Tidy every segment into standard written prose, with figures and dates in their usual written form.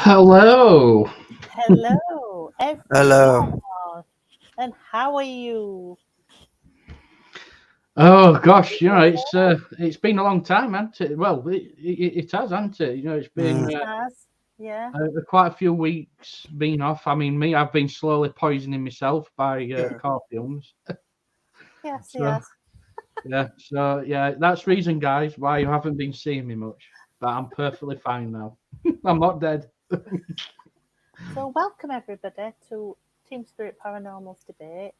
Hello. Hello, Hello. everyone, and how are you? Oh gosh, it's been a long time, hasn't it? Well, it has, hasn't it? It's been Mm. Has yeah, quite a few weeks been off. I mean, I've been slowly poisoning myself by Yeah. car fumes. yes, So yes. that's reason, guys, why you haven't been seeing me much. But I'm perfectly fine now. I'm not dead. So, welcome everybody to Team Spirit Paranormal's debate.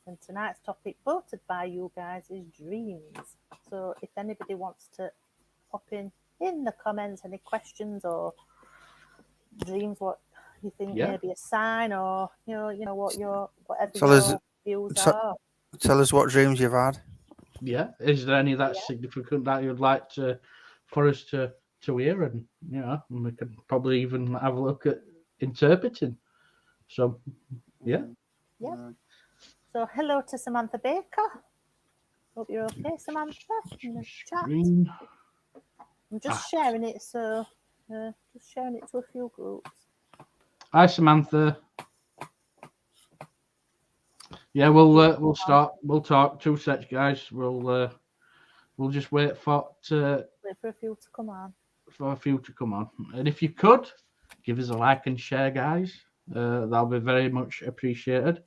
And tonight's topic, voted by you guys, is dreams. So, if anybody wants to pop in the comments any questions or dreams, what you think Yeah. may be a sign, or whatever Tell us, your views t- are. tell us what dreams you've had. Yeah. Is there any that Yeah. significant that you'd like for us to hear, and and we could probably even have a look at interpreting. So yeah. Yeah. So, hello to Samantha Baker. Hope you're okay, Samantha, in the chat. Screen. I'm just sharing it, so just sharing it to a few groups. Hi Samantha. Yeah, we'll start. We'll talk. 2 sets, guys. We'll just wait for Wait for a few to come on. a few to come on. And if you could give us a like and share, guys, that'll be very much appreciated.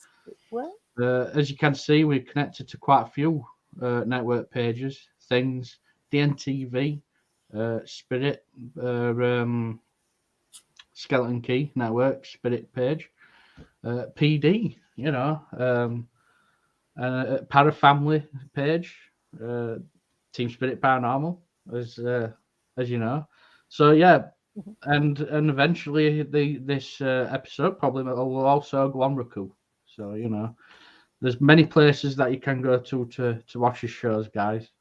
Well, As you can see, we're connected to quite a few network pages, things, DNTV, Spirit, Skeleton Key Network, Spirit page, PD, Parafamily page, Team Spirit Paranormal, as you know. So yeah, and eventually this episode probably will also go on Roku. So there's many places that you can go to watch the shows, guys.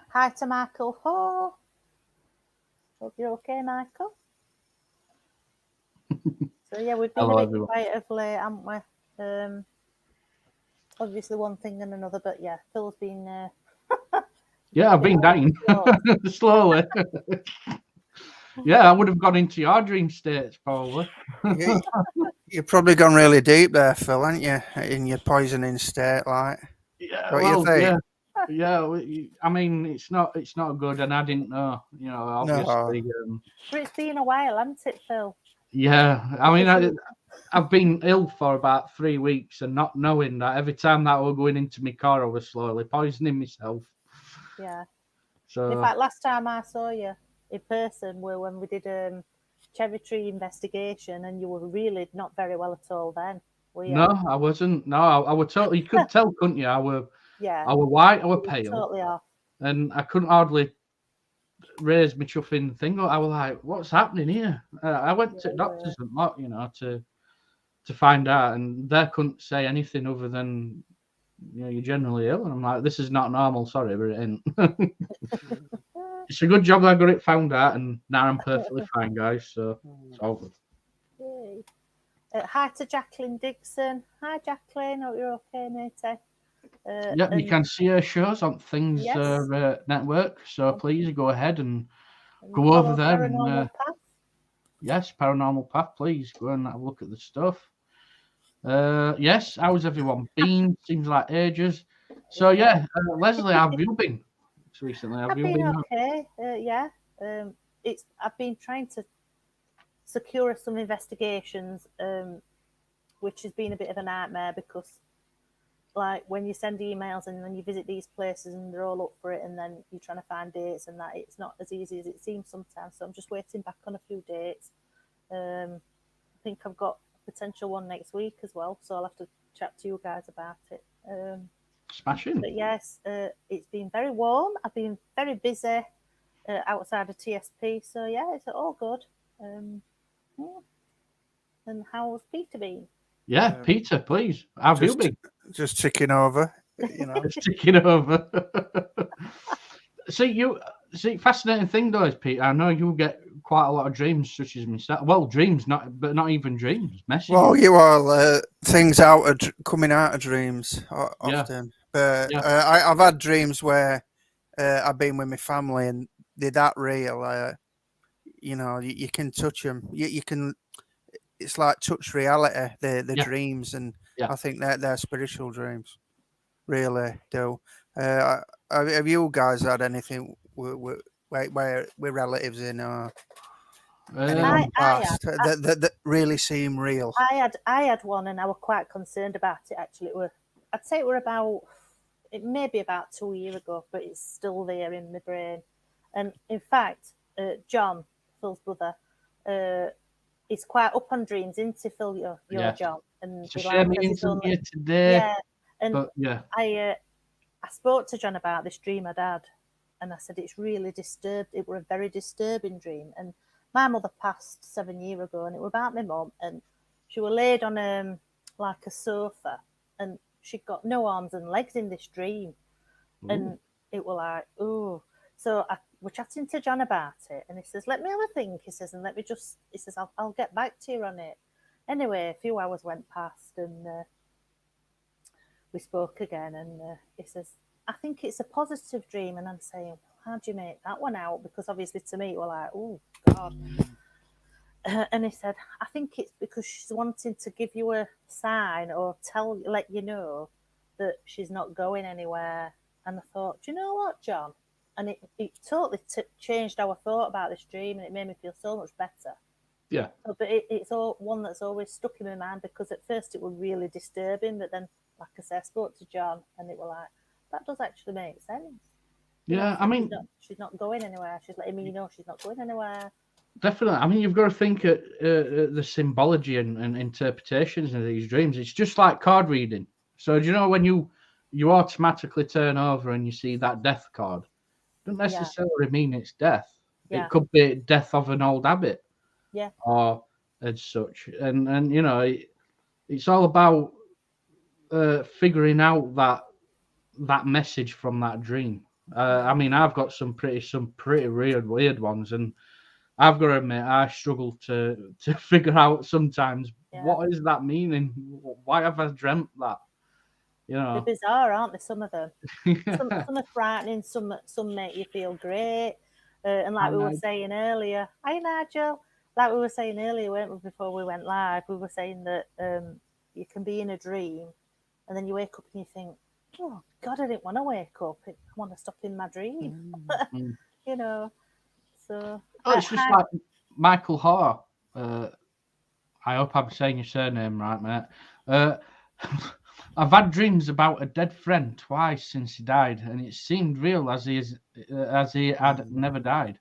hi to Michael Ho. Hope you're okay, Michael. So yeah, we've been Hello, a bit everyone. quiet of late, haven't we? Obviously one thing and another, but yeah, Phil's been Yeah, I've been dying slowly. Yeah, I would have gone into your dream states probably. You've probably gone really deep there, Phil, haven't you? In your poisoning state, like. Yeah, What you think? I mean, it's not good, and I didn't know. Obviously. but it's been a while, hasn't it, Phil? Yeah, I mean, I've been ill for about 3 weeks, and not knowing that every time that I was going into my car, I was slowly poisoning myself. Yeah. So In fact, last time I saw you in person were when we did cherry tree investigation, and you were really not very well at all then, were you? no, I wasn't. No, I was totally. You could tell, couldn't you? I were white, I were pale, totally off, and I couldn't hardly raise my chuffing thing. I was like, "What's happening here?" I went to doctors and lot, to find out, and they couldn't say anything other than you're generally ill. And I'm like, "This is not normal. Sorry, but it ain't." It's a good job that I got it found out, and now I'm perfectly fine, guys. So it's all good. Yay. Hi to Jacqueline Dixon. Hi, Jacqueline. Hope you're okay, matey. Yep, you can see our shows on Things Yes. Network. So please go ahead and go over there Paranormal Path. Yes, Paranormal Path. Please go and have a look at the stuff. Yes, how's everyone been? Seems like ages. So yeah, Leslie, how have you been recently? Have I've you been been okay. Yeah. I've been trying to secure some investigations, which has been a bit of a nightmare because, like, when you send emails and then you visit these places and they're all up for it, and then you're trying to find dates and that, it's not as easy as it seems sometimes. So I'm just waiting back on a few dates. I think I've got a potential one next week as well, so I'll have to chat to you guys about it. smashing? But yes, it's been very warm. I've been very busy outside of T.S.P, so yeah, it's all good. And how's Peter been? Yeah, Peter, please. How have you been? Just ticking over, Just ticking over. See, fascinating thing though is, Peter, I know you get quite a lot of dreams, such as myself. Well, dreams, but not even dreams. Messages. Well, you are things coming out of dreams often. But I've had dreams where I've been with my family and they're that real. you know, you can touch them. You can. It's like touch reality. The Yeah. dreams, and Yeah. I think they're spiritual dreams. Really do. Have you guys had anything where we're relatives in or anyone I past that really seem real? I had one, and I was quite concerned about it. Actually, I'd say it may be about 2 years ago, but it's still there in my brain. And in fact, John, Phil's brother, is quite up on dreams, isn't he, Phil? Your Yeah. John, and It's a he shame like he has his isn't own. here today, Yeah, and but yeah. I spoke to John about this dream I'd had, and I said it's really disturbed. It were a very disturbing dream, and my mother passed 7 years ago, and it was about my mum, and she was laid on like a sofa, and she'd got no arms and legs in this dream, and it was like, oh. So we're chatting to John about it, and he says, "Let me have a think." He says, "And let me just," he says, "I'll get back to you on it." Anyway, a few hours went past, and we spoke again, and he says, "I think it's a positive dream." And I'm saying, "How do you make that one out?" Because obviously to me, it was like, "Oh God." And he said, "I think it's because she's wanting to give you a sign or let you know that she's not going anywhere." And I thought, do you know what, John? And it totally changed how I thought about this dream, and it made me feel so much better. Yeah. But it's all one that's always stuck in my mind, because at first it was really disturbing, but then, like I said, I spoke to John, and it was like, that does actually make sense. Yeah, I mean, she's not going anywhere. She's letting me know she's not going anywhere. definitely. I mean, you've got to think at the symbology and interpretations of these dreams. It's just like card reading. So, do you know when you automatically turn over and you see that death card? Doesn't necessarily mean it's death. Yeah. It could be death of an old habit. Yeah. Or as such, and you know, it's all about figuring out that message from that dream. I mean, I've got some pretty weird ones, and I've got to admit, I struggle to figure out sometimes what is that meaning. Why have I dreamt that? You know, they're bizarre, aren't they? Some of them. Some are frightening. Some make you feel great. And like we were saying earlier, hi Nigel. Like we were saying earlier, weren't we? Before we went live, we were saying that you can be in a dream, and then you wake up and you think, "Oh God, I didn't want to wake up. I want to stop in my dream." You know. So it's just like Michael Hoare. I hope I'm saying your surname right, mate. I've had dreams about a dead friend twice since he died, and it seemed real as he had never died.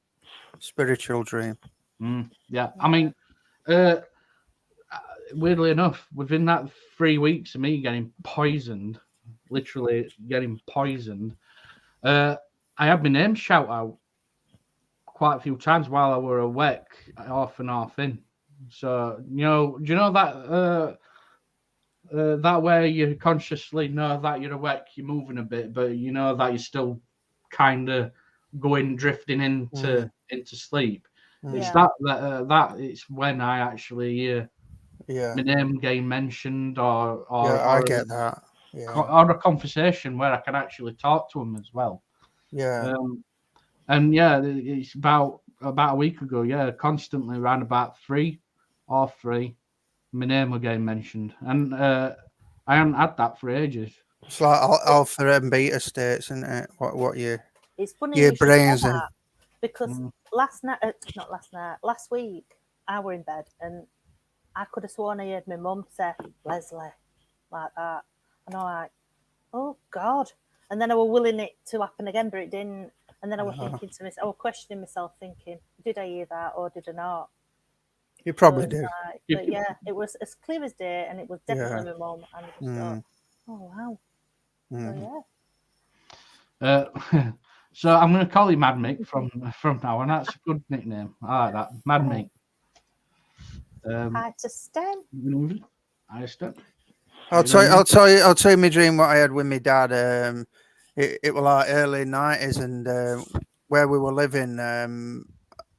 Spiritual dream. Yeah, I mean, weirdly enough, within that 3 weeks of me getting poisoned, literally getting poisoned, I had my name shout out quite a few times while I were awake, off and off in. So, you know, do you know that that way you consciously know that you're awake, you're moving a bit, but you know that you're still kind of drifting into sleep. It's that it's when I actually my name getting mentioned or I get that. Or a conversation where I can actually talk to them as well. Yeah. And yeah, it's about a week ago. Yeah, constantly around about 3 or 3, my name was getting mentioned, and I haven't had that for ages. It's like alpha and beta states, isn't it? What it's funny your you should brains say in. that, because last week I were in bed, and I could have sworn I heard my mum say Leslie like that, and I'm like, oh God. And then I was willing it to happen again, but it didn't. And then I was thinking to myself, I was questioning myself, thinking, did I hear that or did I not? You probably did. Like, but yeah, it was as clear as day, and it was definitely my mum. And I just thought, oh wow. So yeah. So I'm going to call you Mad Mick from now on. That's a good nickname. I like that, Mad Mick. Hi to Sten. Hi Sten. I'll tell you my dream what I had with my dad. It was like early 90s, and where we were living,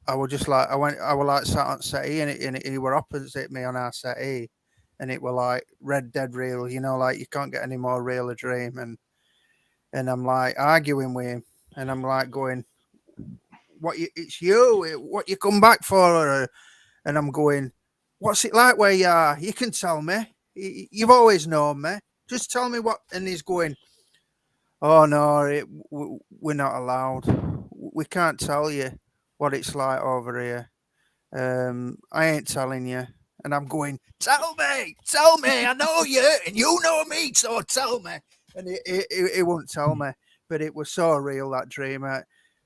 I was just like I was like sat on settee, and he were opposite me on our settee, and it were like red dead real, you know, like you can't get any more real a dream, and I'm like arguing with him, and I'm like going, it's you, what you come back for. And I'm going, what's it like where you are? You can tell me. You've always known me. Just tell me what. And he's going, oh no, we're not allowed. We can't tell you what it's like over here. I ain't telling you. And I'm going, tell me. I know you, and you know me, so tell me. And he wouldn't tell me, but it was so real, that dream.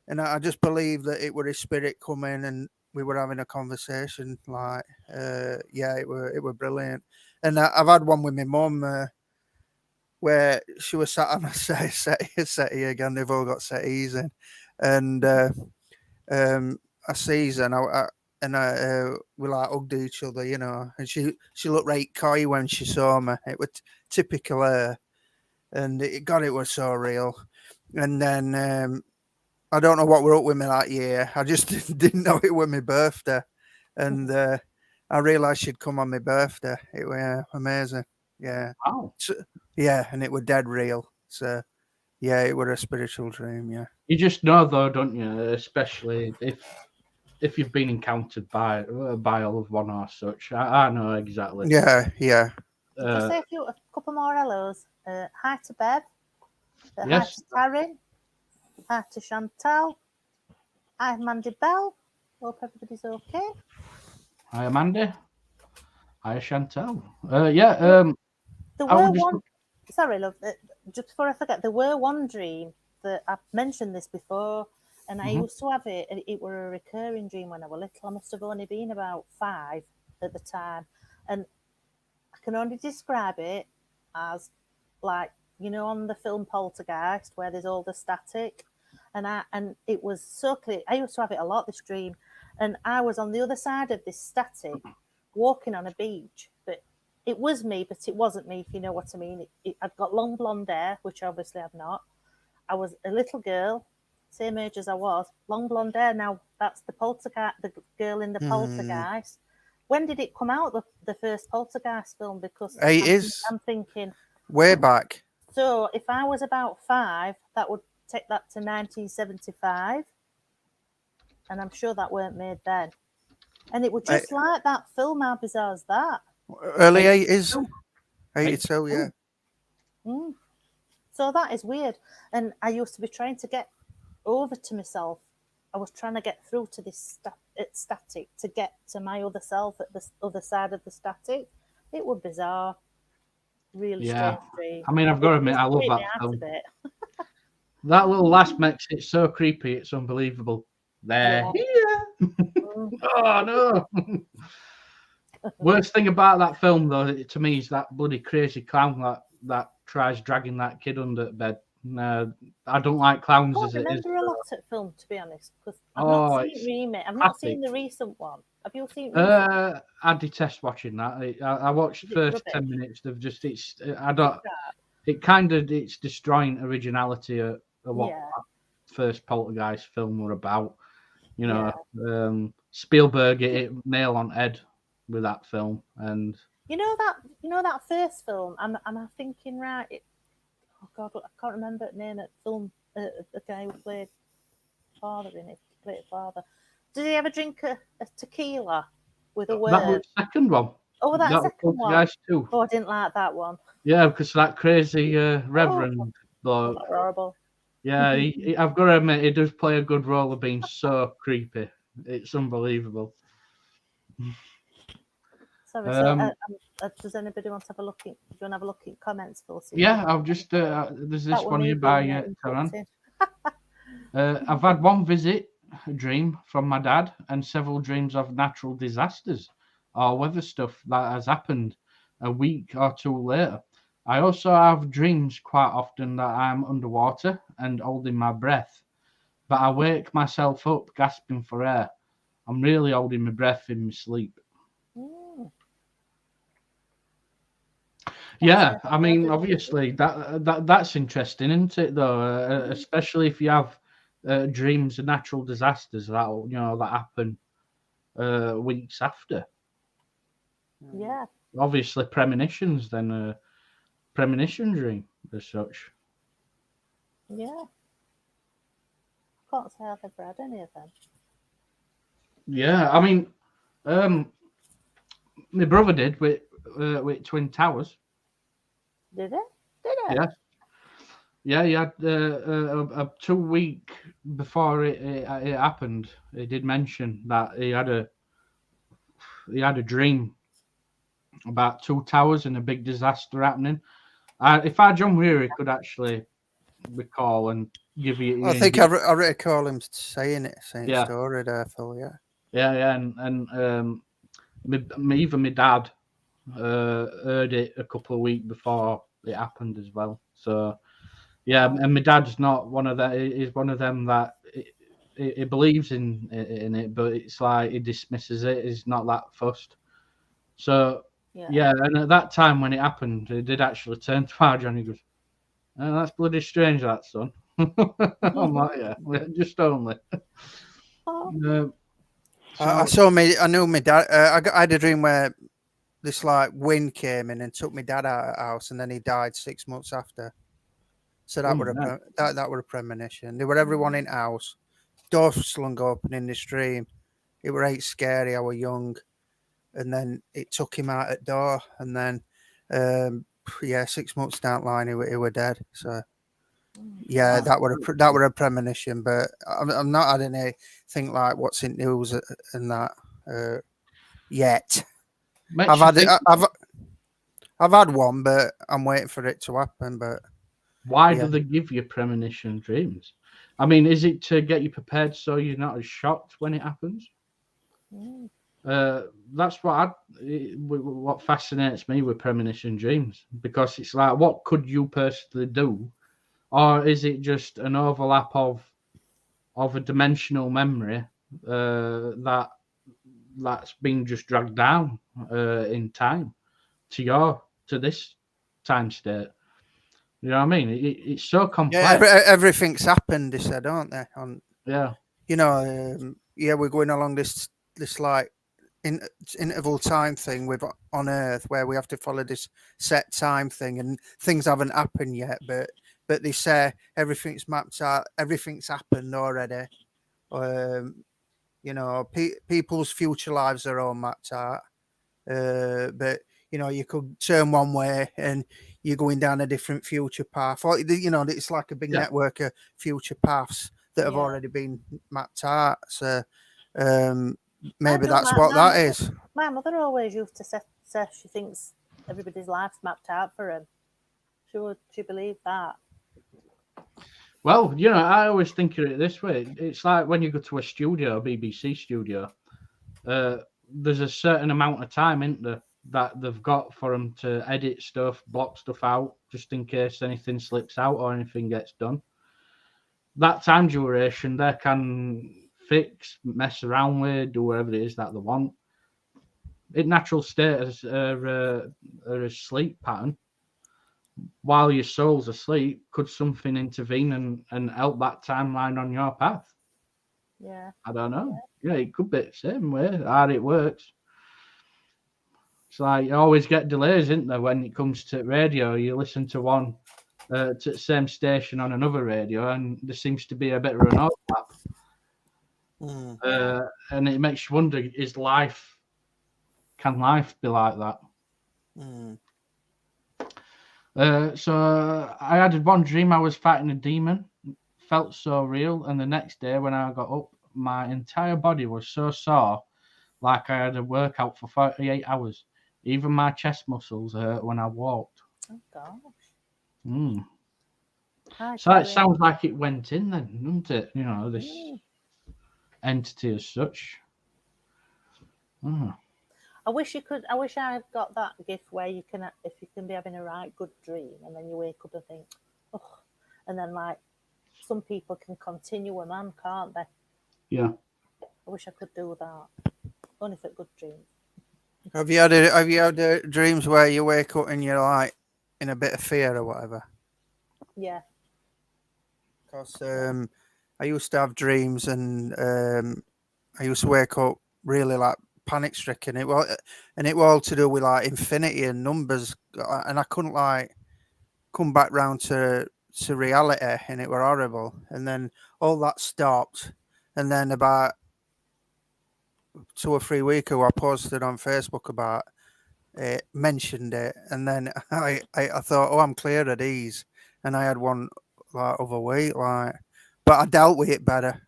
And I just believe that it was his spirit coming, and we were having a conversation. Like, yeah, it were brilliant. And I've had one with my mum. Where she was sat on a settee again. They've all got settees in, and I sees her, and we like hugged each other, you know. And she looked right coy when she saw me. It was typical her, and it was so real. And then I don't know what were up with me that year. I just didn't know it was my birthday, and I realised she'd come on my birthday. It was amazing. Yeah. Wow. So, yeah, and it was dead real. So, yeah, it was a spiritual dream. Yeah. You just know, though, don't you? Especially if you've been encountered by a loved one or such. I know exactly. Yeah, yeah. Just say a couple more hellos. Hi to Bev. Yes. Hi to Taryn. Hi to Chantal. Hi, Mandy Bell. Hope everybody's okay. Hi, Mandy. Hi, Chantal. Yeah. There were one. Sorry, love. Just before I forget, there were one dream that I've mentioned this before, and I used to have it. And it were a recurring dream when I was little. I must have only been about 5 at the time, and I can only describe it as like, you know, on the film Poltergeist where there's all the static, and it was so clear. I used to have it a lot, this dream, and I was on the other side of this static, walking on a beach, but it was me, but it wasn't me, if you know what I mean. I'd got long blonde hair, which obviously I've not. I was a little girl, same age as I was, long blonde hair. Now that's the girl in the Poltergeist. When did it come out, the first Poltergeist film? Because I'm thinking way back. So if I was about 5, that would take that to 1975, and I'm sure that weren't made then. And it was just like that film. How bizarre is that? Early 80s. 82, yeah. So that is weird. And I used to be trying to get over to myself. I was trying to get through to this static to get to my other self at the other side of the static. It was bizarre. Really strange dream. I mean, I've got to admit, I love that film. That little lass makes it so creepy. It's unbelievable. They're here. Oh, no. Worst thing about that film, though, to me, is that bloody crazy clown that tries dragging that kid under the bed. No, I don't like clowns as it is. I remember a lot at film, to be honest, because I've not seen remake. I've not seen the recent one. Have you seen it? I detest watching that. I watched the first 10 minutes of just it's destroying originality of what that first Poltergeist film were about. You know, Spielberg hit it nail on head with that film, and you know that first film. I'm thinking right. Oh God, I can't remember the name of the film. The guy who played father in it. Played father. Did he ever drink a tequila with a word? That was the second one. Oh, that second one. Too. Oh, I didn't like that one. Yeah, because that crazy reverend bloke. Horrible. Yeah, I've got to admit, he does play a good role of being so creepy. It's unbelievable. Sorry, does anybody want to have a look? Do you want to have a look at comments, Phil? Yeah, I've just there's this one here by Taran. I've had one visit, a dream from my dad, and several dreams of natural disasters or weather stuff that has happened a week or 2 later. I also have dreams quite often that I'm underwater and holding my breath, but I wake myself up gasping for air. I'm really holding my breath in my sleep. Yeah, I mean, obviously that's interesting, isn't it? Though, especially if you have dreams of natural disasters that happen weeks after. Yeah. Obviously, premonitions, then a premonition dream as such. Yeah. Of can't say I've ever had any of them. Yeah, I mean, my brother did with Twin Towers. Did it? Did it? Yeah. Yeah, he had a 2 week before it happened. He did mention that he had a dream about 2 towers and a big disaster happening. If our John Weary could actually recall and give you, I think I recall him saying Yeah. story there, Phil. yeah, and even my dad heard it a couple of weeks before it happened as well. So yeah, and my dad's not one of that. He's one of them that he believes in it, but it's like he dismisses it. He's not that fussed. So yeah, and at that time when it happened, he did actually turn to our John. He goes, "Oh, that's bloody strange, that son." I'm like, yeah, just only. I knew my dad. I had a dream where this like wind came in and took my dad out of the house, and then he died 6 months after. So that were that were a premonition. There were everyone in the house, doors slung open in this dream. It were ain't scary. I was young, and then it took him out at door, and then 6 months down the line, he were dead. So yeah, that were a premonition. But I'm not had anything like what's in news and that yet. I've had one, but I'm waiting for it to happen. But why do they give you premonition dreams? I mean, is it to get you prepared so you're not as shocked when it happens? That's what fascinates me with premonition dreams, because it's like, what could you personally do, or is it just an overlap of a dimensional memory that's been just dragged down in time to this time state? You know what I mean? It's so complex. Yeah, everything's happened, they said, aren't they? Yeah. We're going along this like interval time thing with on Earth, where we have to follow this set time thing, and things haven't happened yet, but they say everything's mapped out, everything's happened already. People's future lives are all mapped out, but you could turn one way and you're going down a different future path, or it's like a big network of future paths that have already been mapped out. So maybe that's what that is. My mother always used to say she thinks everybody's life's mapped out for him. She believed that. Well, I always think of it this way. It's like when you go to a studio, a BBC studio, there's a certain amount of time, isn't there, that they've got for them to edit stuff, block stuff out, just in case anything slips out or anything gets done. That time duration, they can fix, mess around with, do whatever it is that they want. In natural state as a sleep pattern, while your soul's asleep, could something intervene and help that timeline on your path? Yeah. I don't know. Yeah, it could be the same way how it works. It's like you always get delays, isn't there, when it comes to radio? You listen to one to the same station on another radio, and there seems to be a bit of an overlap. And it makes you wonder, can life be like that? So I had one dream I was fighting a demon. Felt so real, and the next day when I got up, my entire body was so sore, like I had a workout for 48 hours. Even my chest muscles hurt when I walked. Oh gosh. So it sounds like it went in then, doesn't it? This entity as such. I wish I got that gift where you can, if you can be having a right good dream and then you wake up and think, oh, and then like some people can continue them on, can't they? Yeah. I wish I could do that. Only for good dreams. Have you had dreams where you wake up and you're like in a bit of fear or whatever? Yeah. Because I used to have dreams, and I used to wake up really like panic stricken. It was all to do with like infinity and numbers, and I couldn't like come back round to to reality, and it were horrible. And then all that stopped, and then about 2 or 3 weeks ago, I posted on Facebook about it, mentioned it, and then I thought, oh, I'm clear of these, and I had one like other week, like, but I dealt with it better.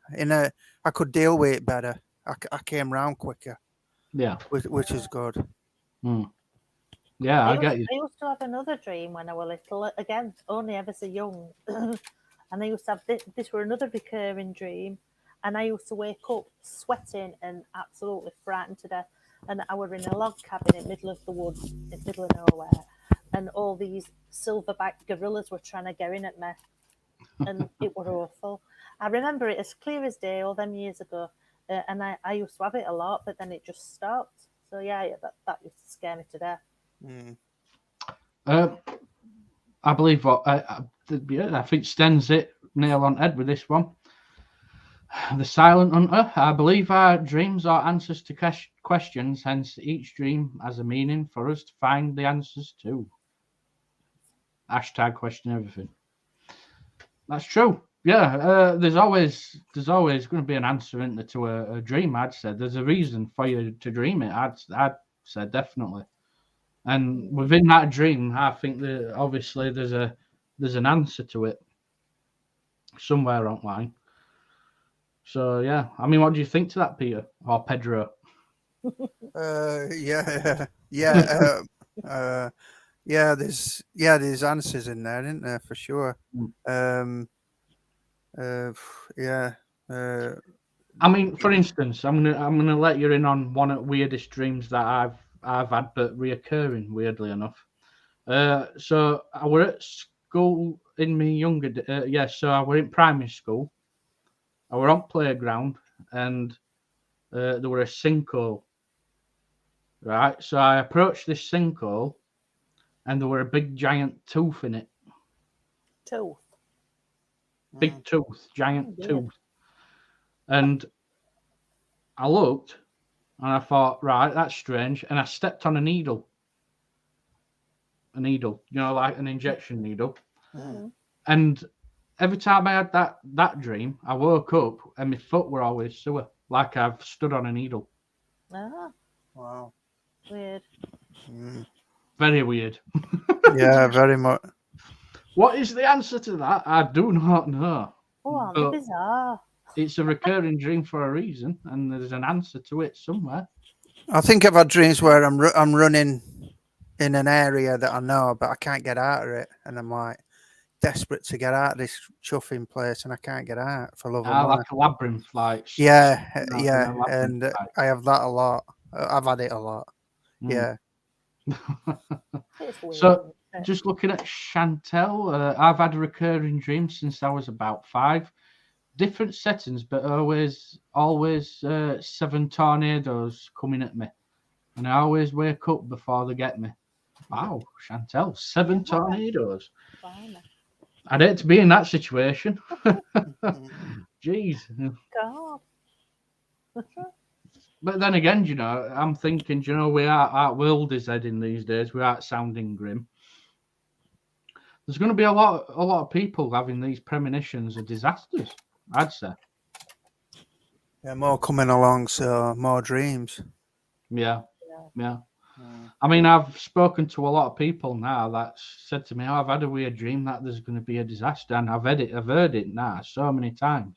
I could deal with it better. I came round quicker, Yeah. which is good. Yeah, I get you. I used to have another dream when I was little, again, only ever so young. And I used to have this were another recurring dream. And I used to wake up sweating and absolutely frightened to death. And I were in a log cabin in the middle of the woods, in the middle of nowhere. And all these silverback gorillas were trying to get in at me. And it were awful. I remember it as clear as day all them years ago. And I used to have it a lot, but then it just stopped. So yeah, that used to scare me to death. I believe what I think Sten's it nail on head with this one. The Silent Hunter. I believe our dreams are answers to questions, hence each dream has a meaning for us to find the answers to. Hashtag question everything. That's true. Yeah, there's always going to be an answer into to a dream. I'd say there's a reason for you to dream it. I'd say definitely. And within that dream, I think that obviously there's an answer to it somewhere online. So yeah, I mean, what do you think to that, Peter or Pedro? Yeah. There's answers in there, isn't there, for sure. Yeah. I mean, for instance, I'm gonna let you in on one of the weirdest dreams that I've had, but reoccurring, weirdly enough. So I were at school in my younger so I were in primary school. I were on playground, and there were a sinkhole. Right, so I approached this sinkhole, and there were a big giant tooth in it. Tooth. Big tooth, giant Yeah. tooth. And I looked, and I thought, right, that's strange. And I stepped on a needle. A needle, like an injection needle. And every time I had that dream, I woke up and my foot were always sore, like I've stood on a needle. Ah, Wow. weird. Very weird. Yeah, very much. What is the answer to that? I do not know. Oh, aren't they bizarre? It's a recurring dream for a reason, and there's an answer to it somewhere. I think I've had dreams where I'm running in an area that I know, but I can't get out of it, and I'm like desperate to get out of this chuffing place, and I can't get out for love of money. Like a labyrinth, like yeah, labyrinth, and like. I have that a lot. I've had it a lot. Yeah. So, just looking at Chantel, I've had a recurring dream since I was about 5. Different settings, but always 7 tornadoes coming at me, and I always wake up before they get me. Wow, Chantel, 7 tornadoes. I'd hate to be in that situation. Jeez. God. But then again, I'm thinking, our world is heading these days without sounding grim. There's going to be a lot of people having these premonitions of disasters, I'd say. Yeah, more coming along, so more dreams. Yeah. I mean, I've spoken to a lot of people now that said to me, "Oh, I've had a weird dream that there's going to be a disaster," and I've heard it now so many times.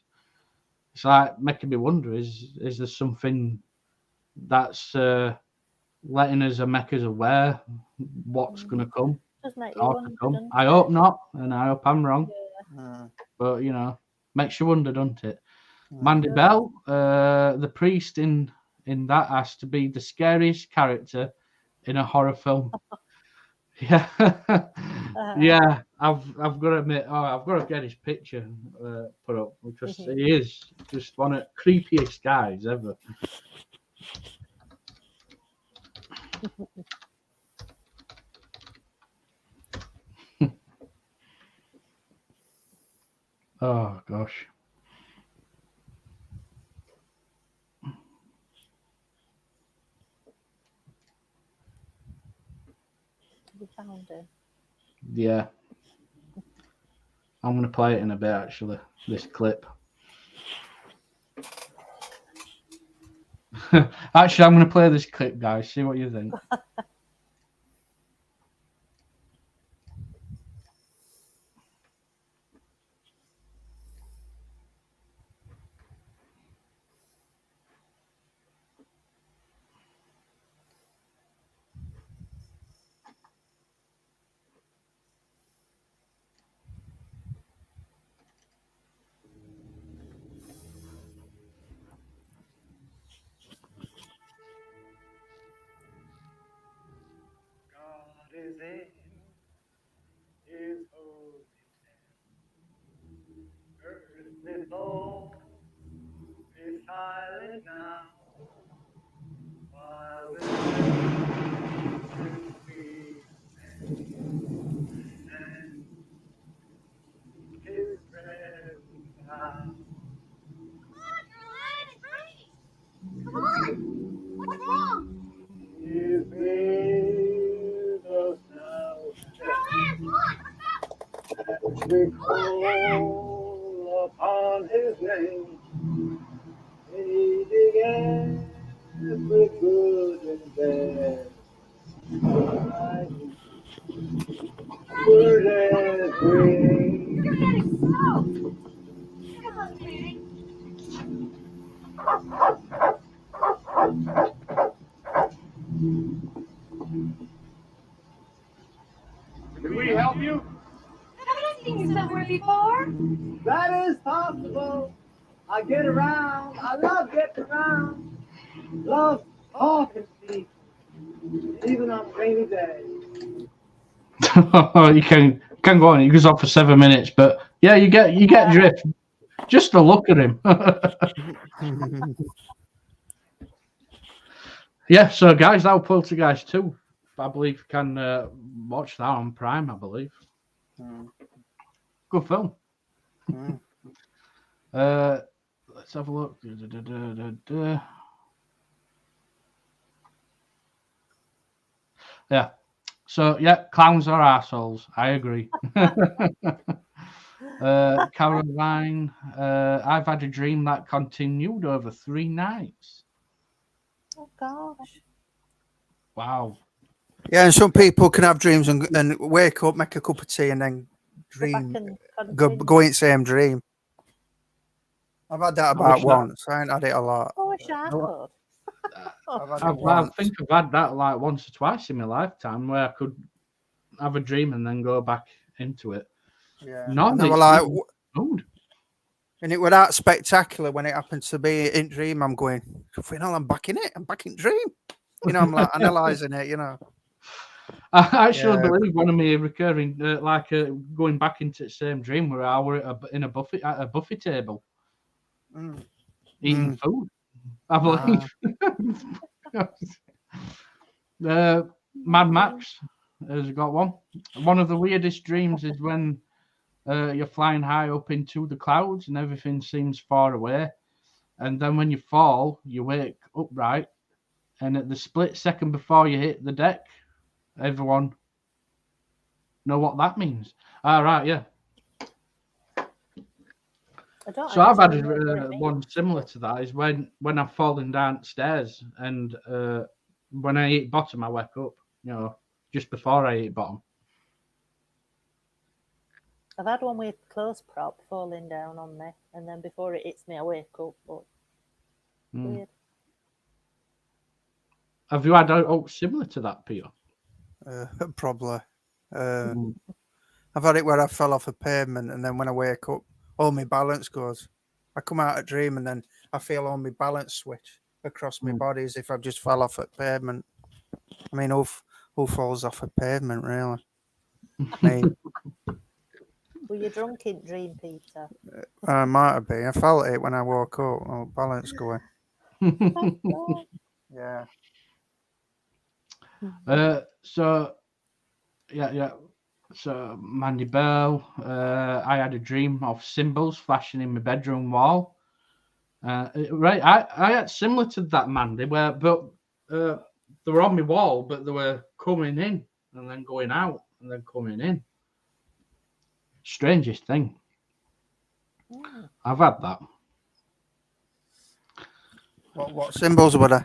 It's like making me wonder: is there something that's letting us make us aware what's going to come? I hope not, and I hope I'm wrong. But makes you wonder, doesn't it? Mandy Bell, the priest in that has to be the scariest character in a horror film. Yeah, yeah. I've got to admit, I've got to get his picture put up because he is just one of the creepiest guys ever. Oh gosh. We found him. Yeah. I'm going to play it in a bit, actually, this clip. Actually, I'm going to play this clip, guys. See what you think. God is in His holy temple. Earthly thought is silent now, while the angels sweet and His presence now. Come on, what's wrong? Is with us now, as we call upon His name. He began with good and bad. Word and grace. You're getting slow. Come on, sweetie. Can we help you? Haven't I seen you somewhere before? That is possible. I get around. I love getting around. Love talking to people, even on rainy days. You can go on. It goes on for 7 minutes, but yeah, you get drift. Just to look at him. Yeah, so guys, that was Poltergeist 2. I believe you can watch that on Prime, I believe. Good film. Let's have a look. Yeah. So, yeah, clowns are assholes. I agree. Caroline, I've had a dream that continued over 3 nights. Oh gosh. Wow. Yeah, and some people can have dreams and wake up, make a cup of tea, and then dream, go in the same dream. I've had that about once. I ain't had it a lot. I wish I could. I think I've had that like once or twice in my lifetime where I could have a dream and then go back into it. Yeah. Normally, and it was that spectacular when it happened to be in dream. I'm going, I'm back in it. I'm back in dream. You know, I'm like analysing it, you know. I actually believe one of me recurring, going back into the same dream where I were at a buffet table, eating food. I believe. Mad Max has got one. One of the weirdest dreams is when you're flying high up into the clouds and everything seems far away, and then when you fall, you wake upright, and at the split second before you hit the deck, everyone know what that means. All right, yeah. So I've had one similar to that. Is when I've fallen downstairs and when I eat bottom, I wake up. You know, just before I eat bottom. I've had one with clothes prop falling down on me, and then before it hits me, I wake up. But weird. Have you had similar to that, Peter? Probably. I've had it where I fell off a pavement, and then when I wake up, all my balance goes. I come out of dream, and then I feel all my balance switch across my body as if I've just fell off a pavement. I mean, who falls off a pavement, really? Me. Were you drunk in dream, Peter? I might have been. I felt it when I woke up. Oh, balance going. Yeah. So, yeah. So, Mandy Bell, I had a dream of symbols flashing in my bedroom wall. Right, I had similar to that, Mandy, but they were on my wall, but they were coming in and then going out and then coming in. Strangest thing. Mm. I've had that. What symbols were they?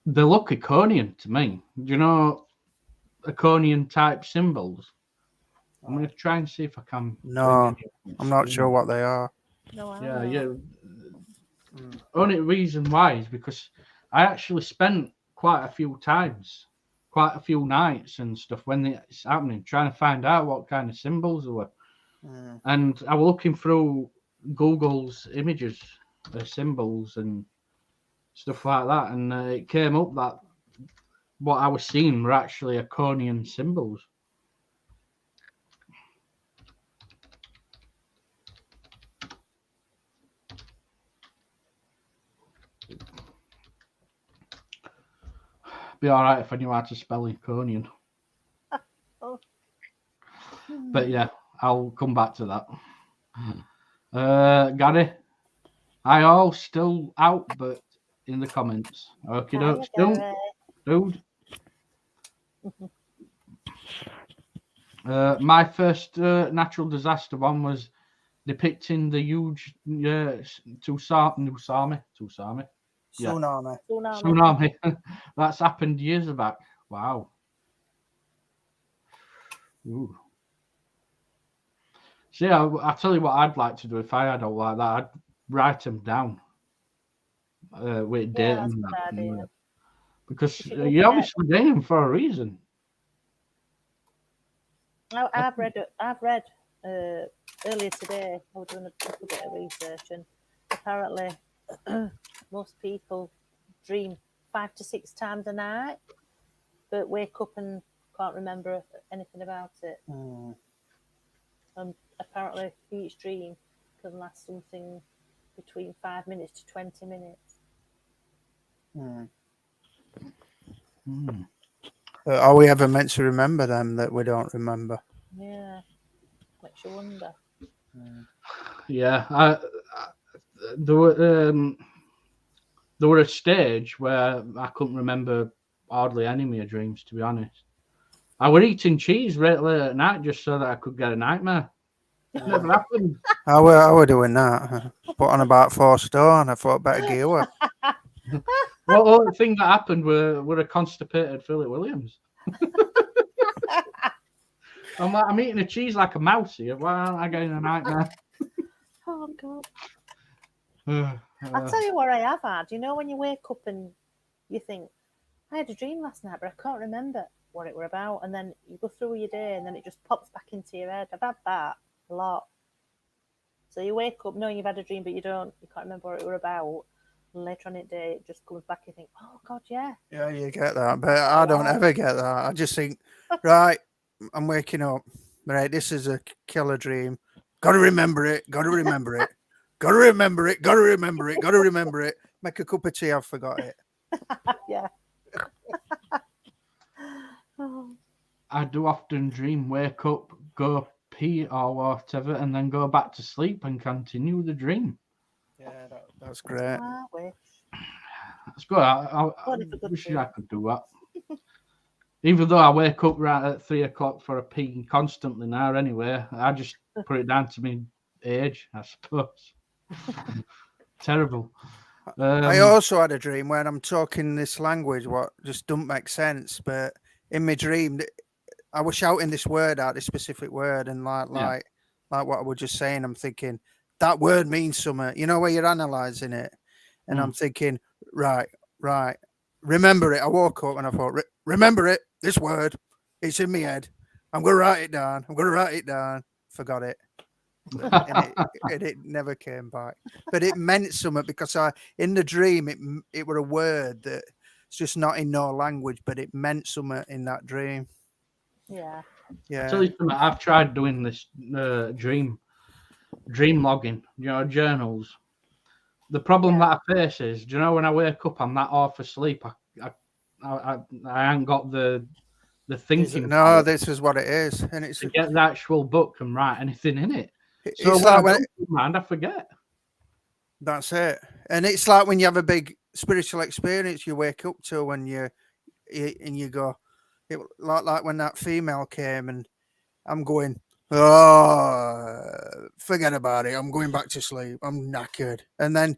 They look Iconian to me. Do you know Iconian type symbols? I'm going to try and see if I can. No, I'm not sure what they are. No, I Yeah, don't. yeah. Only reason why is because I actually spent quite a few nights and stuff when it's happening, trying to find out what kind of symbols there were. And I was looking through Google's images, symbols and stuff like that, and it came up that what I was seeing were actually Iconian symbols. Be all right if I knew how to spell Iconian. Oh. But yeah, I'll come back to that. Gary, I all still out, but in the comments. Okay, Hiya, don't, Gary. dude. My first natural disaster one was depicting the huge tsunami. Yeah. Tsunami. That's happened years back. Wow. Ooh. See, I tell you what I'd like to do if I had all like that. I'd write them down with date that's and a good that. idea. Because If you don't you're forget. obviously doing them for a reason. I've read earlier today. I was doing a little bit of research, and apparently, most people dream 5 to 6 times a night, but wake up and can't remember anything about it. And apparently, each dream can last something between 5 minutes to 20 minutes. Are we ever meant to remember them that we don't remember? Yeah, makes you wonder. Yeah, there were a stage where I couldn't remember hardly any of my dreams, to be honest. I were eating cheese right late at night just so that I could get a nightmare. It never happened. I were doing that. Put on about 4 stone. I thought better gear were. Well, the only thing that happened were a constipated Philip Williams. I'm eating a cheese like a mouse here. Why aren't I getting a nightmare? Oh God! I'll tell you what I have had. You know when you wake up and you think, I had a dream last night, but I can't remember what it were about, and then you go through your day, and then it just pops back into your head. I've had that a lot. So you wake up knowing you've had a dream, but you can't remember what it were about. And later on in the day, it just comes back. You think, oh God, yeah. Yeah, you get that, but I don't ever get that. I just think, right, I'm waking up. Right, this is a killer dream. Got to remember it. Got to remember it. Got to remember it. Got to remember it. Got to remember it. Make a cup of tea. I've forgot it. Yeah. I do often dream, wake up, go pee or whatever, and then go back to sleep and continue the dream. Yeah, that's great. I wish. That's good. I wish I could do that. Even though I wake up right at 3 o'clock for a pee constantly now, anyway, I just put it down to my age, I suppose. Terrible. I also had a dream when I'm talking this language, what just don't make sense. But in my dream, I was shouting this word out, this specific word, and like what I was just saying, I'm thinking that word means something. You know, where you're analysing it, and I'm thinking, right, remember it. I woke up and I thought, remember it. This word, it's in my head. I'm gonna write it down. Forgot it. and it never came back, but it meant something because in the dream it were a word that it's just not in no language, but it meant something in that dream. Yeah. I'll tell you something, I've tried doing this dream logging, journals. The problem that I face is, do you know, when I wake up, I'm that half asleep. I ain't got the thinking. No, this is what it is, and it's to get the actual book and write anything in it. So it's like I forget. That's it, and it's like when you have a big spiritual experience, you wake up to when you go, like when that female came, and I'm going, Oh, forget about it. I'm going back to sleep. I'm knackered. And then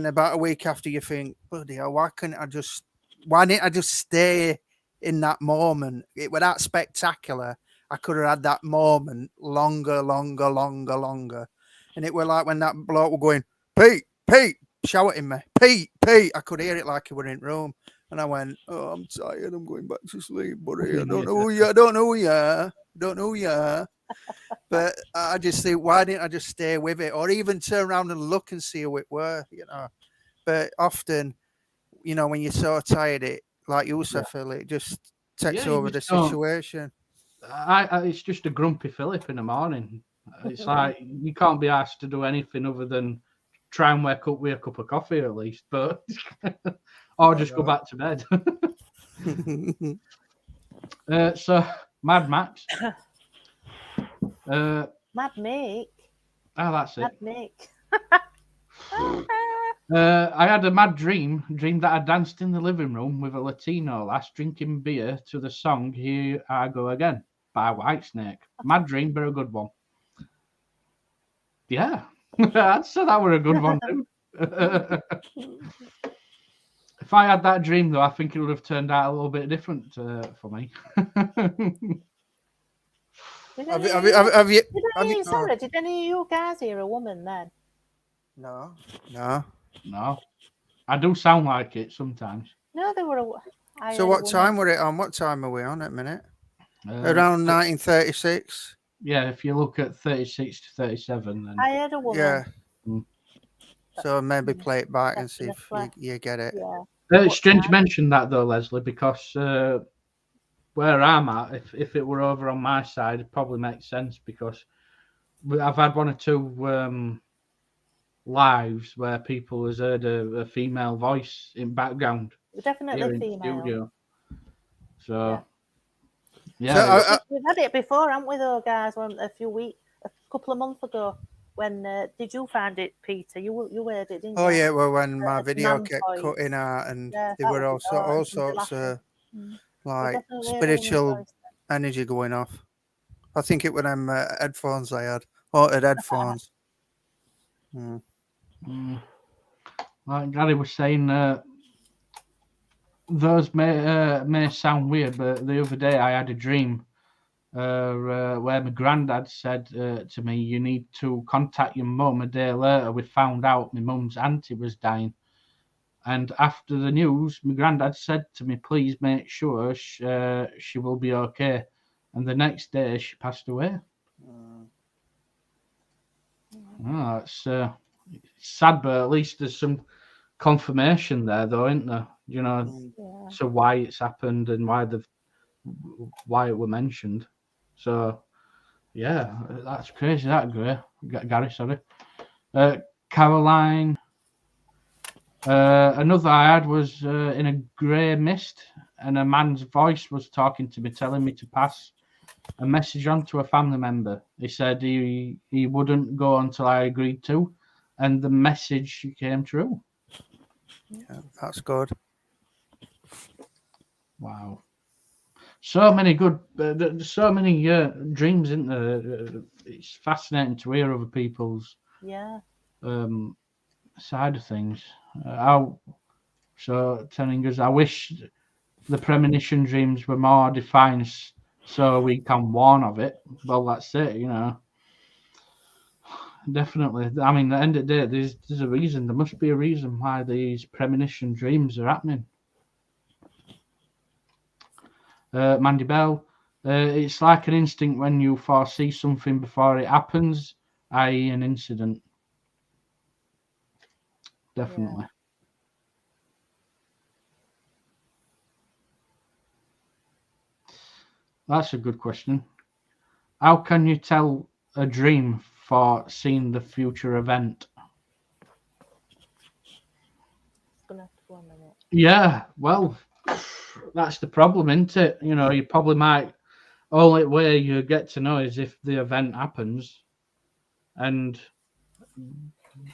about a week after, you think, bloody hell, why didn't I just stay in that moment? It was that spectacular. I could have had that moment longer. And it were like when that bloke were going, Pete, shouting me, Pete. I could hear it like he were in room. And I went, oh, I'm tired. I'm going back to sleep, buddy. I don't know who you are. But I just think, why didn't I just stay with it, or even turn around and look and see who it were, But often, when you're so tired, it, like you said, Phil, it just takes you over the just don't. situation. It's just a grumpy Philip in the morning. It's like you can't be asked to do anything other than try and wake up with a cup of coffee at least, but or just go back to bed. So Mad Max. Mad Mick. Oh, that's it. Mad Mick. I had a mad dream that I danced in the living room with a Latino lass drinking beer to the song Here I Go Again by Whitesnake. Mad dream, but a good one. Yeah, I'd say that were a good one too. If I had that dream, though, I think it would have turned out a little bit different for me. Did Have any you? did any of you guys hear a woman then? No. No, I do sound like it sometimes. No, there were. So what time were it on? What time are we on at the minute? Around 1936. Yeah, if you look at 36 to 37, then I heard a woman. Yeah. Mm. So maybe play it back and see if you get it. Yeah. It's strange you mention that though, Leslie, because where I'm at, if it were over on my side, it probably makes sense because I've had one or two lives where people has heard a female voice in background. Definitely female. Studio. So So, we've had it before, haven't we, though, guys? A couple of months ago. When did you find it, Peter? You heard it, didn't you? oh yeah, well, when my video kept cutting out, and there were all sorts of like spiritual energy going off. I think it were them headphones I had, haunted headphones. Like Gary was saying, those may sound weird, but the other day I had a dream where my granddad said to me, "You need to contact your mum." A day later, we found out my mum's auntie was dying, and after the news, my granddad said to me, "Please make sure she will be okay." And the next day, she passed away. Oh, it's sad, but at least there's some confirmation there, though, isn't there? So why it's happened and why it were mentioned. So, yeah, that's crazy. That Gary, sorry. Caroline. Another I had was in a grey mist, and a man's voice was talking to me, telling me to pass a message on to a family member. He said he wouldn't go until I agreed to, and the message came true. Yeah, that's good. Wow. So many good, so many dreams, isn't there? It's fascinating to hear other people's side of things. So telling us, I wish the premonition dreams were more defined so we can warn of it. Well, that's it, Definitely. I mean, at the end of the day, there's a reason. There must be a reason why these premonition dreams are happening. Mandy Bell, it's like an instinct when you foresee something before it happens, i.e. an incident. Definitely. That's a good question. How can you tell a dream for seeing the future event? It's gonna have to go a minute. Yeah, well, that's the problem, isn't it? You probably might. Only way you get to know is if the event happens, and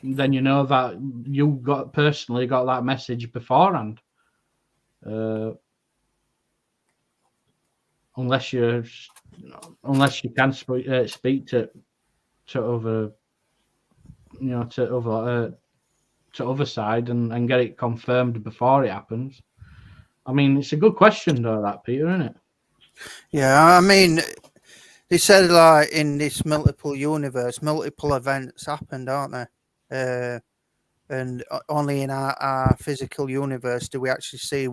then you know that you personally got that message beforehand. Unless you're unless you can speak to other, to other side and get it confirmed before it happens. I mean, it's a good question though, that Peter, isn't it? Yeah, I mean, they said like in this multiple universe, multiple events happened, aren't they? And only in our physical universe do we actually see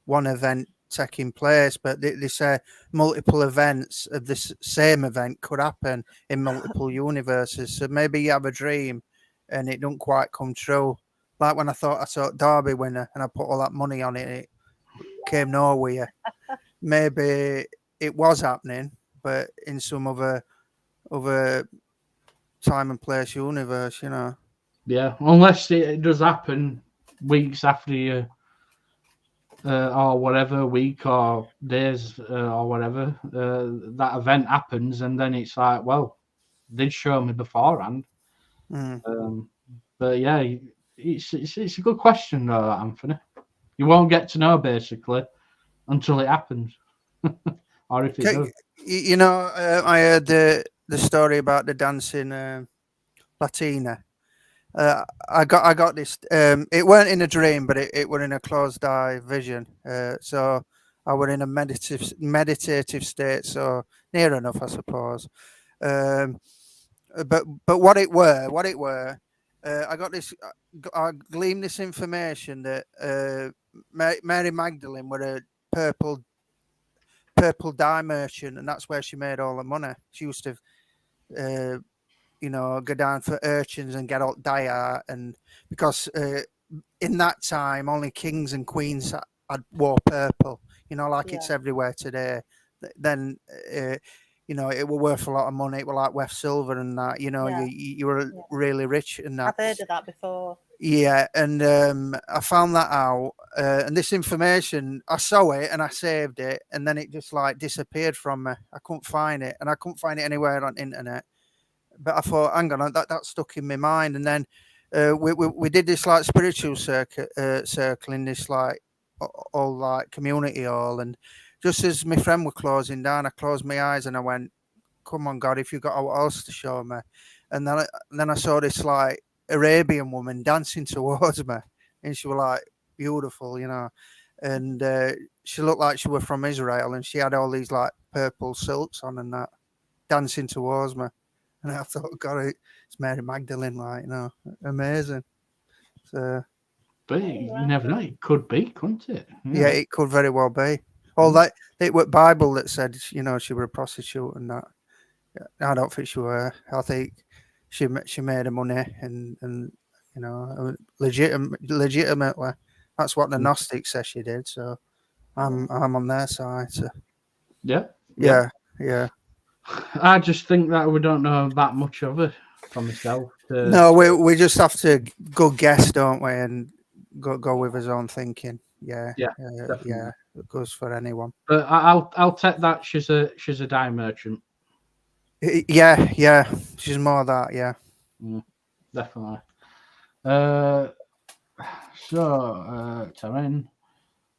one event taking place. But they say multiple events of this same event could happen in multiple universes. So maybe you have a dream and it don't quite come true. Like when I thought I saw Derby winner and I put all that money on it, it came nowhere. Maybe it was happening, but in some other time and place universe, Yeah, unless it does happen weeks after you, or whatever, week or days, or whatever, that event happens, and then it's like, well, they show me beforehand. Mm. But yeah, it's a good question though, Anthony. You won't get to know basically until it happens, or if it does. I heard the story about the dancing Latina. I got this. It weren't in a dream, but it were in a closed eye vision. So I were in a meditative state. So near enough, I suppose. But what it were, I got this. I gleaned this information that Mary Magdalene were a purple dye merchant, and that's where she made all the money. She used to, go down for urchins and get all dye art, and because in that time only kings and queens had wore purple, like it's everywhere today. Then it were worth a lot of money. It were like worth silver and that. You were really rich and that. I've heard of that before. Yeah, and I found that out, and this information, I saw it and I saved it, and then it just like disappeared from me. I couldn't find it, and I couldn't find it anywhere on internet. But I thought, hang on, that stuck in my mind, and then we did this like spiritual circle in this like all like community hall, and just as my friend were closing down, I closed my eyes and I went, "Come on, God, if you got what else to show me," and then I saw this like Arabian woman dancing towards me, and she was like beautiful, and she looked like she was from Israel, and she had all these like purple silks on and that, dancing towards me, and I thought, God, it's Mary Magdalene, like, amazing. So, but you never know; it could be, couldn't it? Yeah, it could very well be. All that it was Bible that said, she was a prostitute and that. I don't think she were. I think she made her money and legitimately. That's what the Gnostics say she did. So I'm on their side. So. Yeah. I just think that we don't know that much of it for myself. No, we just have to go guess, don't we, and go with his own thinking. Yeah. It goes for anyone. But I'll take that she's a dye merchant. Yeah, she's more that, yeah. Definitely. Taryn,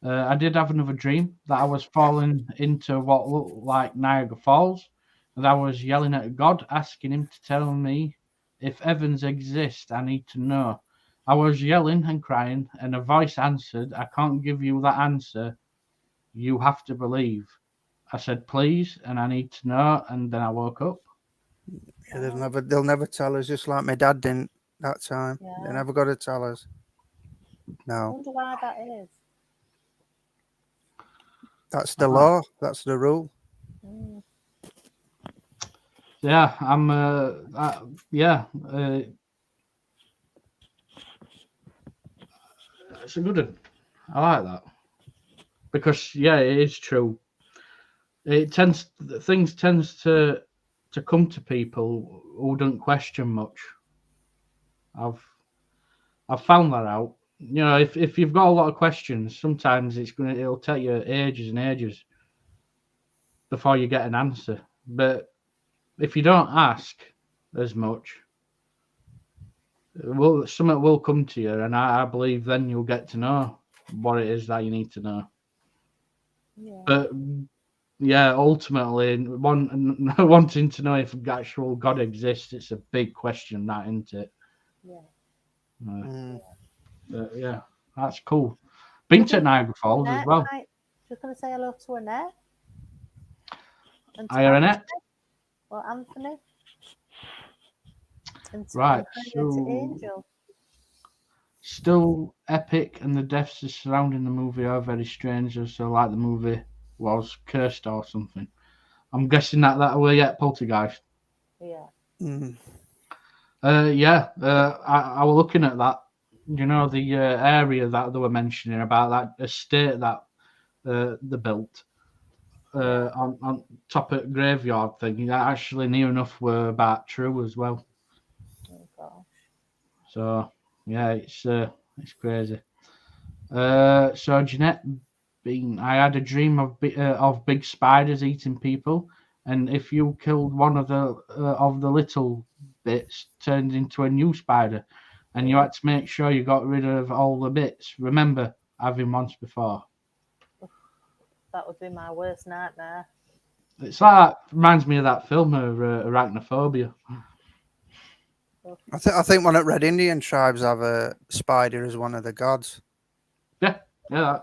I did have another dream that I was falling into what looked like Niagara Falls, and I was yelling at God, asking him to tell me if heavens exist. I need to know. I was yelling and crying, and a voice answered, "I can't give you that answer. You have to believe." I said, "Please," and I need to know, and then I woke up. Yeah, they'll never tell us, just like my dad didn't that time. Yeah. They never got to tell us. No. I wonder why that is. That's the law. That's the rule. Yeah, I'm. It's a good one. I like that because it is true. Things tends to come to people who don't question much. I've found that out. If you've got a lot of questions, sometimes it'll take you ages and ages before you get an answer. But if you don't ask as much, something will come to you, and I believe then you'll get to know what it is that you need to know. Yeah. But yeah, ultimately, wanting to know if actual God exists, it's a big question, that, isn't it? Yeah. But yeah, that's cool. Been to Niagara Falls as well. Just going to say hello to Annette. And to Hi, Annette. Or Anthony. And to, Right, and so to Angel. still epic, and the deaths surrounding the movie are very strange. So, like the movie was cursed or something. I'm guessing that will get Poltergeist. Yeah. I was looking at that. You know, the area that they were mentioning about that estate that they built on top of graveyard thing. That actually near enough were about true as well. Oh gosh. So yeah, it's crazy. So Jeanette, I had a dream of big spiders eating people, and if you killed one of the little bits, turned into a new spider, and you had to make sure you got rid of all the bits. Remember having once before. That would be my worst nightmare. It's like, reminds me of that film, Arachnophobia. I think one of Red Indian tribes have a spider as one of the gods. Yeah. Yeah.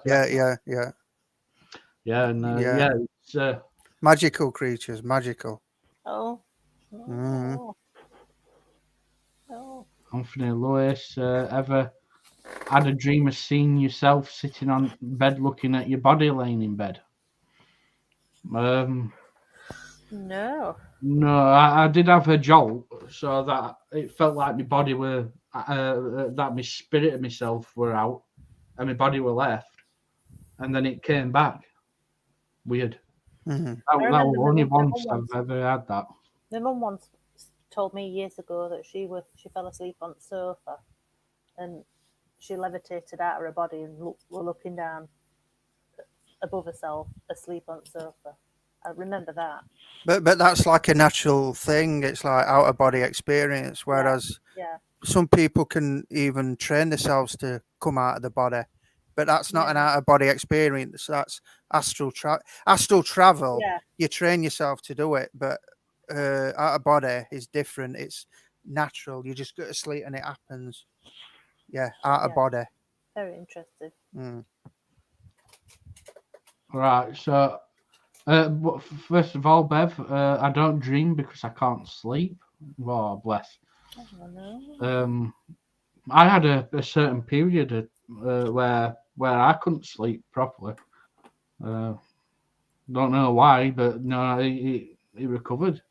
It's magical creatures, magical. Oh. Anthony Lewis, ever had a dream of seeing yourself sitting on bed looking at your body laying in bed? No. No, I did have a jolt, so that it felt like my body were that my spirit of myself were out, and my body were left, and then it came back. Weird. That was only once I've ever had that. My mum once told me years ago that she fell asleep on the sofa, and she levitated out of her body and were looking down above herself, asleep on the sofa. I remember that. But that's like a natural thing. It's like out of body experience. Whereas some people can even train themselves to come out of the body, but that's not an out of body experience. That's astral travel. Yeah. You train yourself to do it, but out of body is different. It's natural. You just go to sleep and it happens. Yeah, out of body. Very interesting. Right. So, first of all, Bev, I don't dream because I can't sleep. Oh, bless. Oh, no. I had a certain period where I couldn't sleep properly. Don't know why, but no, he recovered.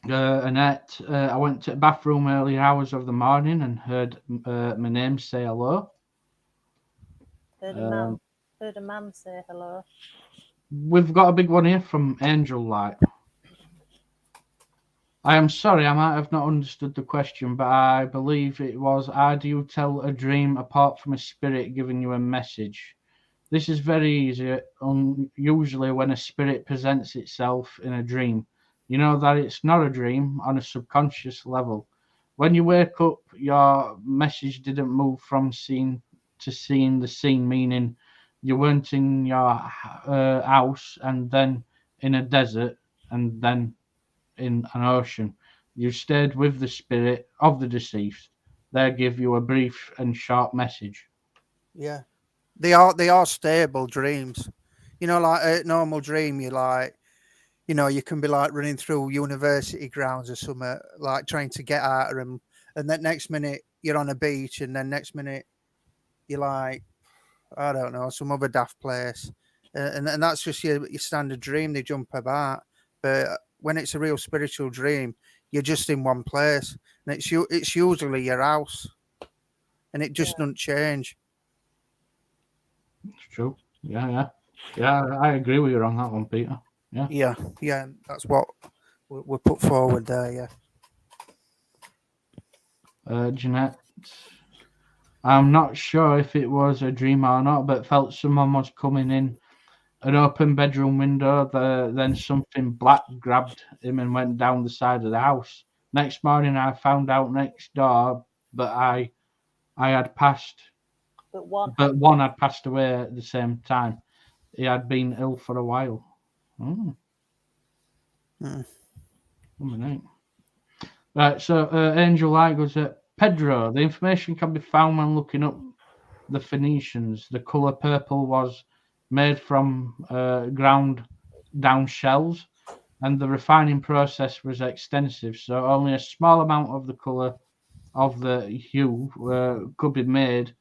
Annette, I went to the bathroom early hours of the morning and heard my name say hello. Heard a man say hello. We've got a big one here from Angel Light. I am sorry, I might have not understood the question, but I believe it was, how do you tell a dream apart from a spirit giving you a message? This is very easy, usually when a spirit presents itself in a dream. You know that it's not a dream on a subconscious level. When you wake up, your message didn't move from scene to seeing the scene, meaning you weren't in your house and then in a desert and then in an ocean. You stayed with the spirit of the deceased. They give you a brief and sharp message. Yeah, they are stable dreams. You know, like a normal dream, you like, you know, you can be like running through university grounds or something, like trying to get out of them, and then next minute you're on a beach, and then next minute you're like, I don't know, some other daft place, and that's just your standard dream. They jump about, but when it's a real spiritual dream, you're just in one place, and it's usually your house, and it just doesn't change. It's true. Yeah. I agree with you on that one, Peter. Yeah. That's what we put forward there. Yeah. Jeanette, I'm not sure if it was a dream or not, but felt someone was coming in an open bedroom window. Then something black grabbed him and went down the side of the house. Next morning, I found out next door, but I had passed. But one had passed away at the same time. he had been ill for a while. Right, so Angel Light goes, Pedro, the information can be found when looking up the Phoenicians. The colour purple was made from ground down shells, and the refining process was extensive, so only a small amount of the colour of the hue could be made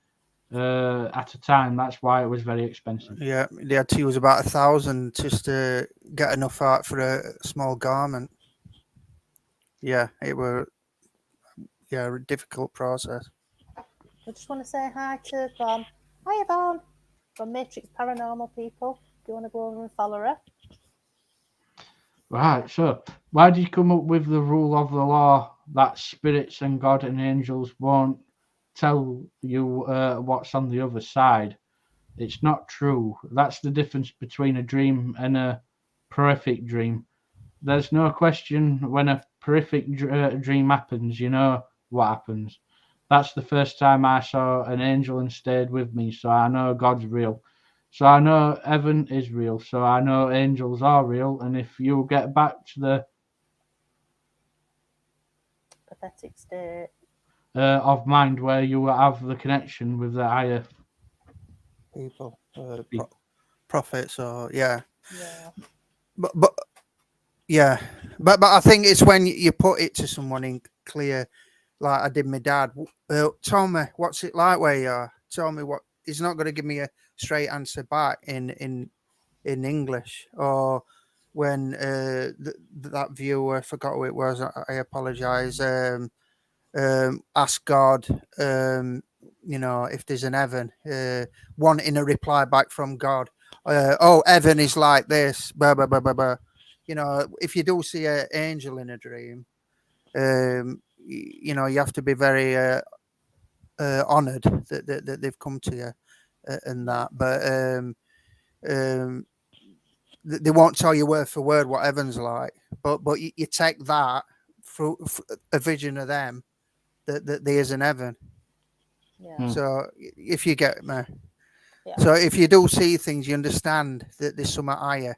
at a time. That's why it was very expensive. Yeah, they had to use about 1,000 just to get enough out for a small garment. Yeah, it were a difficult process. I just want to say hi to Yvonne. Hi, Yvonne, from Matrix Paranormal People. Do you want to go over and follow her? Right, so why did you come up with the rule of the law that spirits and God and angels won't tell you what's on the other side? It's not true. That's the difference between a dream and a horrific dream. There's no question when a horrific dream happens, you know what happens. That's the first time I saw an angel and stayed with me, so I know God's real. So I know heaven is real, so I know angels are real, and if you get back to the Pathetic state of mind where you have the connection with the higher people, people. prophets, or yeah. Yeah. But yeah, but I think it's when you put it to someone in clear, like I did my dad. Tell me what's it like where you are. Tell me what. He's not going to give me a straight answer back in English. Or when that viewer, I forgot who it was. I apologize. Ask God, if there's an heaven, wanting a reply back from God. Heaven is like this. Blah blah blah blah blah. If you do see an angel in a dream, you have to be very honoured that they've come to you and that. But they won't tell you word for word what heaven's like. But you take that for a vision of them that there is an heaven. Yeah. So if you get me, Yeah. so if you do see things, you understand that there's something higher.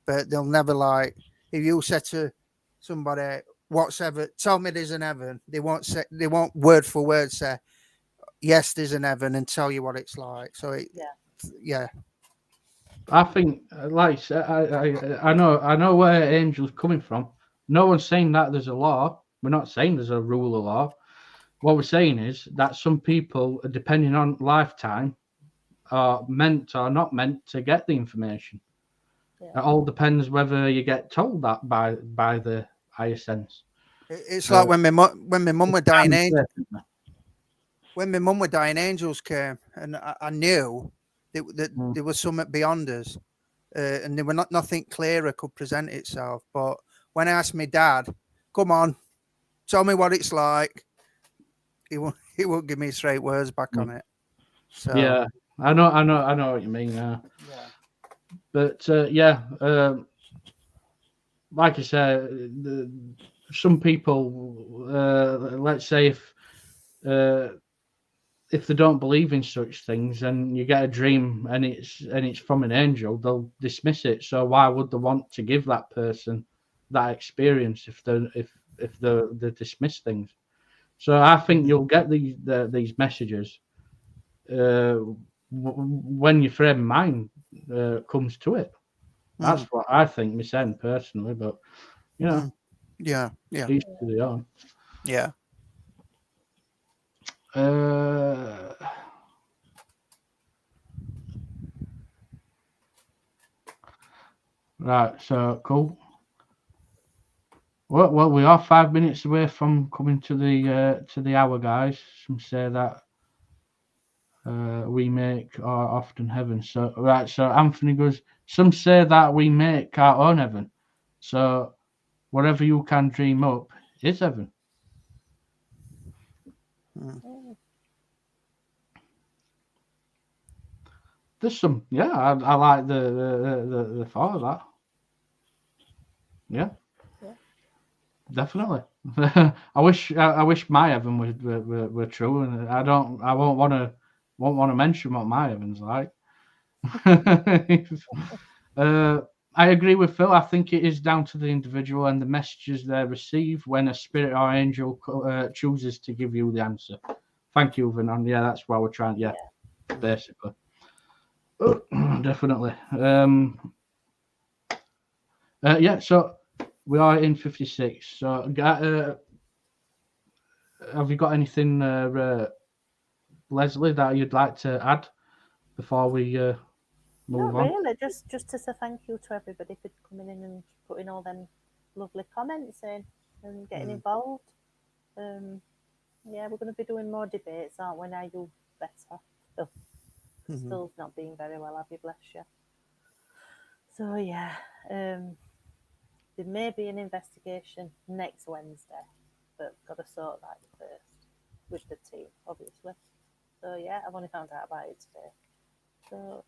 But they'll never like if you said to somebody, "What's heaven?" Tell me there's an heaven. They won't word for word say, "Yes, there's an heaven," and tell you what it's like. So yeah. I think, like I know where angels coming from. No one's saying that there's a law. We're not saying there's a rule of law. What we're saying is that some people, depending on lifetime, are meant or not meant to get the information. Yeah. It all depends whether you get told that by the higher sense. It's like when my mum were dying. When my mum were dying, angels came, and I knew that there was something beyond us, and there were nothing clearer could present itself. But when I asked my dad, "Come on, tell me what it's like," he won't give me straight words back on it. So yeah, I know what you mean. Yeah. But like I said, some people, let's say if they don't believe in such things and you get a dream and it's from an angel, they'll dismiss it. So why would they want to give that person that experience if they dismiss things? So I think you'll get these messages when your frame of mind comes to it. That's what I think, Miss N, personally. But yeah. each to their own. Yeah. Right, so cool. Well, we are 5 minutes away from coming to the hour, guys. Some say that we make our often heaven. So right, so Anthony goes. Some say that we make our own heaven. So whatever you can dream up is heaven. There's some, I like the thought of that. Yeah. Definitely. I wish my heaven were true, and I won't want to mention what my heaven's like. I agree with Phil. I think it is down to the individual and the messages they receive when a spirit or angel chooses to give you the answer. Thank you, Vernon. Yeah, that's why we're trying. Yeah, basically. Definitely. Yeah, so we are in 56. So, have you got anything, Leslie, that you'd like to add before we move Not on? really, just to say thank you to everybody for coming in and putting all them lovely comments in and getting involved. Yeah, we're going to be doing more debates, aren't we? Now you're better. Oh, Phil's not being very well, have you? Bless you. So yeah, there may be an investigation next Wednesday, but got to sort that first with the team, obviously. So yeah, I've only found out about it today. So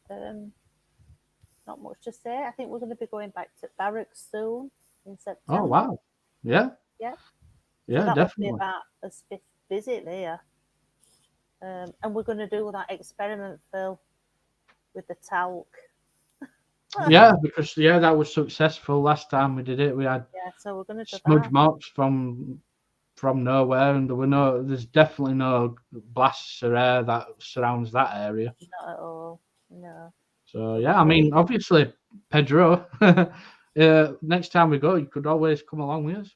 not much to say. I think we're going to be going back to barracks soon in September. Oh, wow. Yeah. Yeah. Yeah, So that definitely. would be about a fifth visit there. And we're going to do that experiment, Phil, with the talc. Yeah, because that was successful last time we did it. We had Yeah, so we're going to do smudge that. marks from nowhere, and there's definitely no blasts or air that surrounds that area. Not at all. No. So yeah, I mean, obviously, Pedro. Next time we go, you could always come along with us.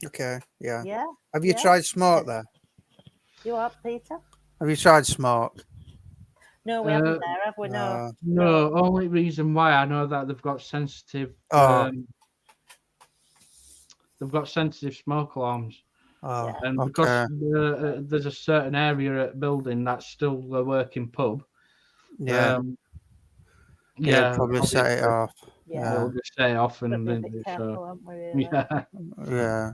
Okay. Yeah. Yeah. Have you tried smoke there? You up, Peter? Have you tried smoke? No, we haven't there, have we? No. No. Only reason why I know that they've got sensitive. They've got sensitive smoke alarms. And because there's a certain area at building that's still a working pub. Yeah. Probably set it off. They'll just set it off and then. Be a bit careful, aren't we? Really? Yeah.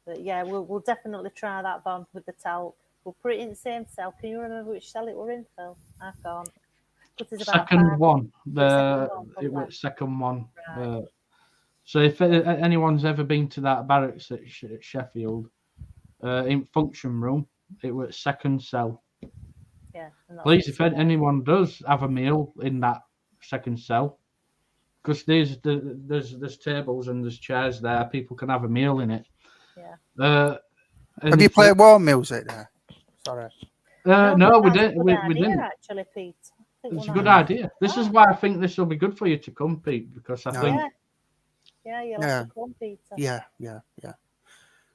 But yeah, we'll definitely try that bond with the talc. We'll put it in the same cell. Can you remember which cell it were in, Phil? I can't. Second one. It was second one. Right. So if anyone's ever been to that barracks at Sheffield, in function room, it was second cell. Yeah. Please, if anyone does have a meal in that second cell, because there's tables and there's chairs there, people can have a meal in it. Yeah. Have you played war music there? Sorry. No, we didn't. We didn't. Actually, Pete. It's a good idea. This is why I think this will be good for you to come, Pete, because I think. Yeah, you'll have to come, Peter. Yeah.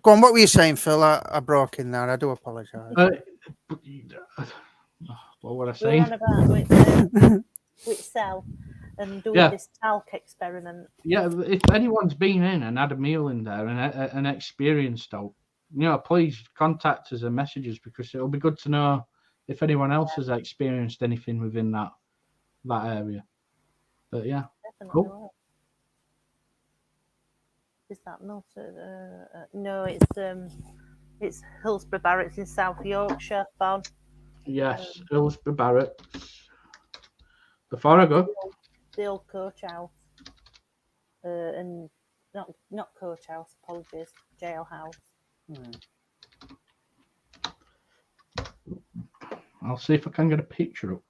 Go on, what were you saying, Phil? I broke in there. I do apologise. What were I saying? We're on about with cell and doing this talc experiment. Yeah, if anyone's been in and had a meal in there and experienced it, please contact us and message us, because it'll be good to know if anyone else has experienced anything within that area. But yeah, definitely. Cool. Is that not? No, it's Hillsborough Barracks in South Yorkshire, Bon. Yes, Hillsborough Barracks. Before I go, the old coach house, and not coach house. Apologies, jailhouse. I'll see if I can get a picture up.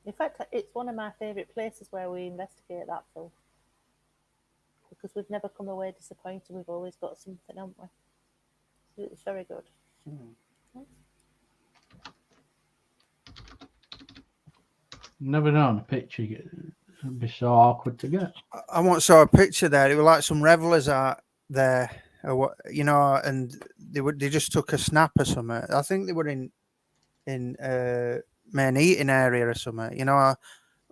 In fact, it's one of my favourite places where we investigate that film, because we've never come away disappointed. We've always got something, haven't we? It's very good. Never known a picture it'd be so awkward to get. I once saw a picture there. It was like some revelers out there, or what, and they just took a snap or something. I think they were in main eating area or something.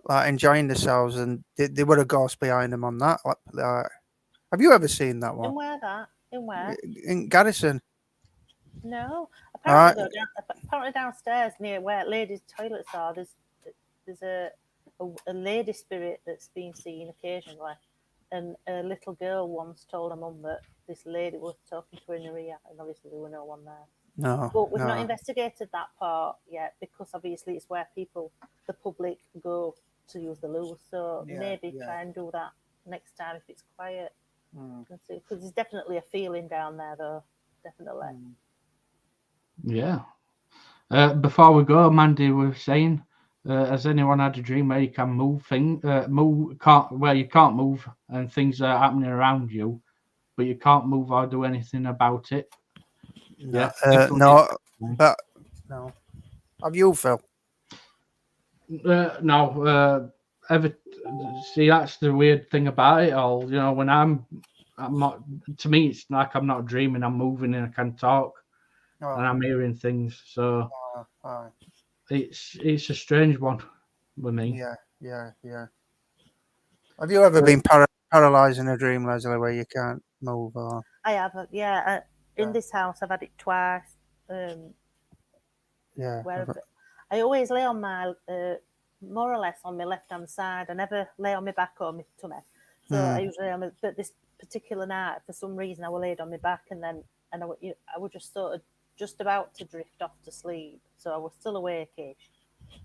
Like enjoying themselves, and they were a ghost behind them on that. Have you ever seen that one? In where? In Garrison. No. Apparently downstairs near where ladies' toilets are, there's a lady spirit that's been seen occasionally, and a little girl once told her mum that this lady was talking to her in her ear, and obviously there were no one there. No, but we've not investigated that part yet, because obviously it's where the public go to use the loo. So maybe try and do that next time if it's quiet. Because there's definitely a feeling down there, though. Definitely. Yeah. Before we go, Mandy was saying, has anyone had a dream where you can move where you can't move and things are happening around you, but you can't move or do anything about it? No, definitely. no, but no. Have you, Phil? No. See, that's the weird thing about it all. You know, when I'm not. To me, it's like I'm not dreaming. I'm moving and I can talk Oh, and I'm hearing things. So aye. it's a strange one with me. Yeah. Have you ever been paralyzed in a dream, Leslie, where you can't move? Or I have, yeah. In Yeah. this house, I've had it twice. yeah, Where I always lay on my, more or less on my left hand side. I never lay on my back or my tummy. So I usually lay on my, but this particular night, for some reason, I was laid on my back, and I was just sort of just about to drift off to sleep. So I was still awake-ish,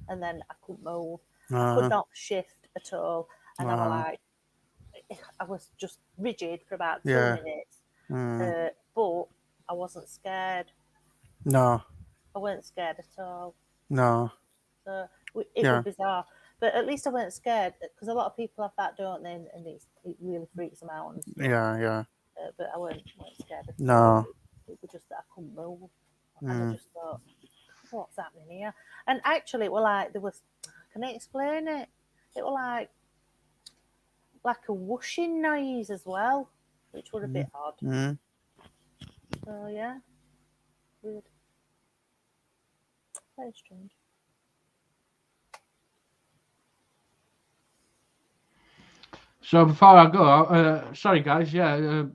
and then I couldn't move. I could not shift at all, and I was like, I was just rigid for about 2 minutes. But I wasn't scared. No. I weren't scared at all. No. So it was bizarre. But at least I weren't scared, because a lot of people have that, don't they? And it really freaks them out. And stuff. Yeah. But I weren't scared at all. No. It was just that I couldn't move. And I just thought, what's happening here? And actually, it was like, can I explain it? It was like a whooshing noise as well, which was a bit odd. So, yeah. Weird. Very strange. So before I go, sorry guys, I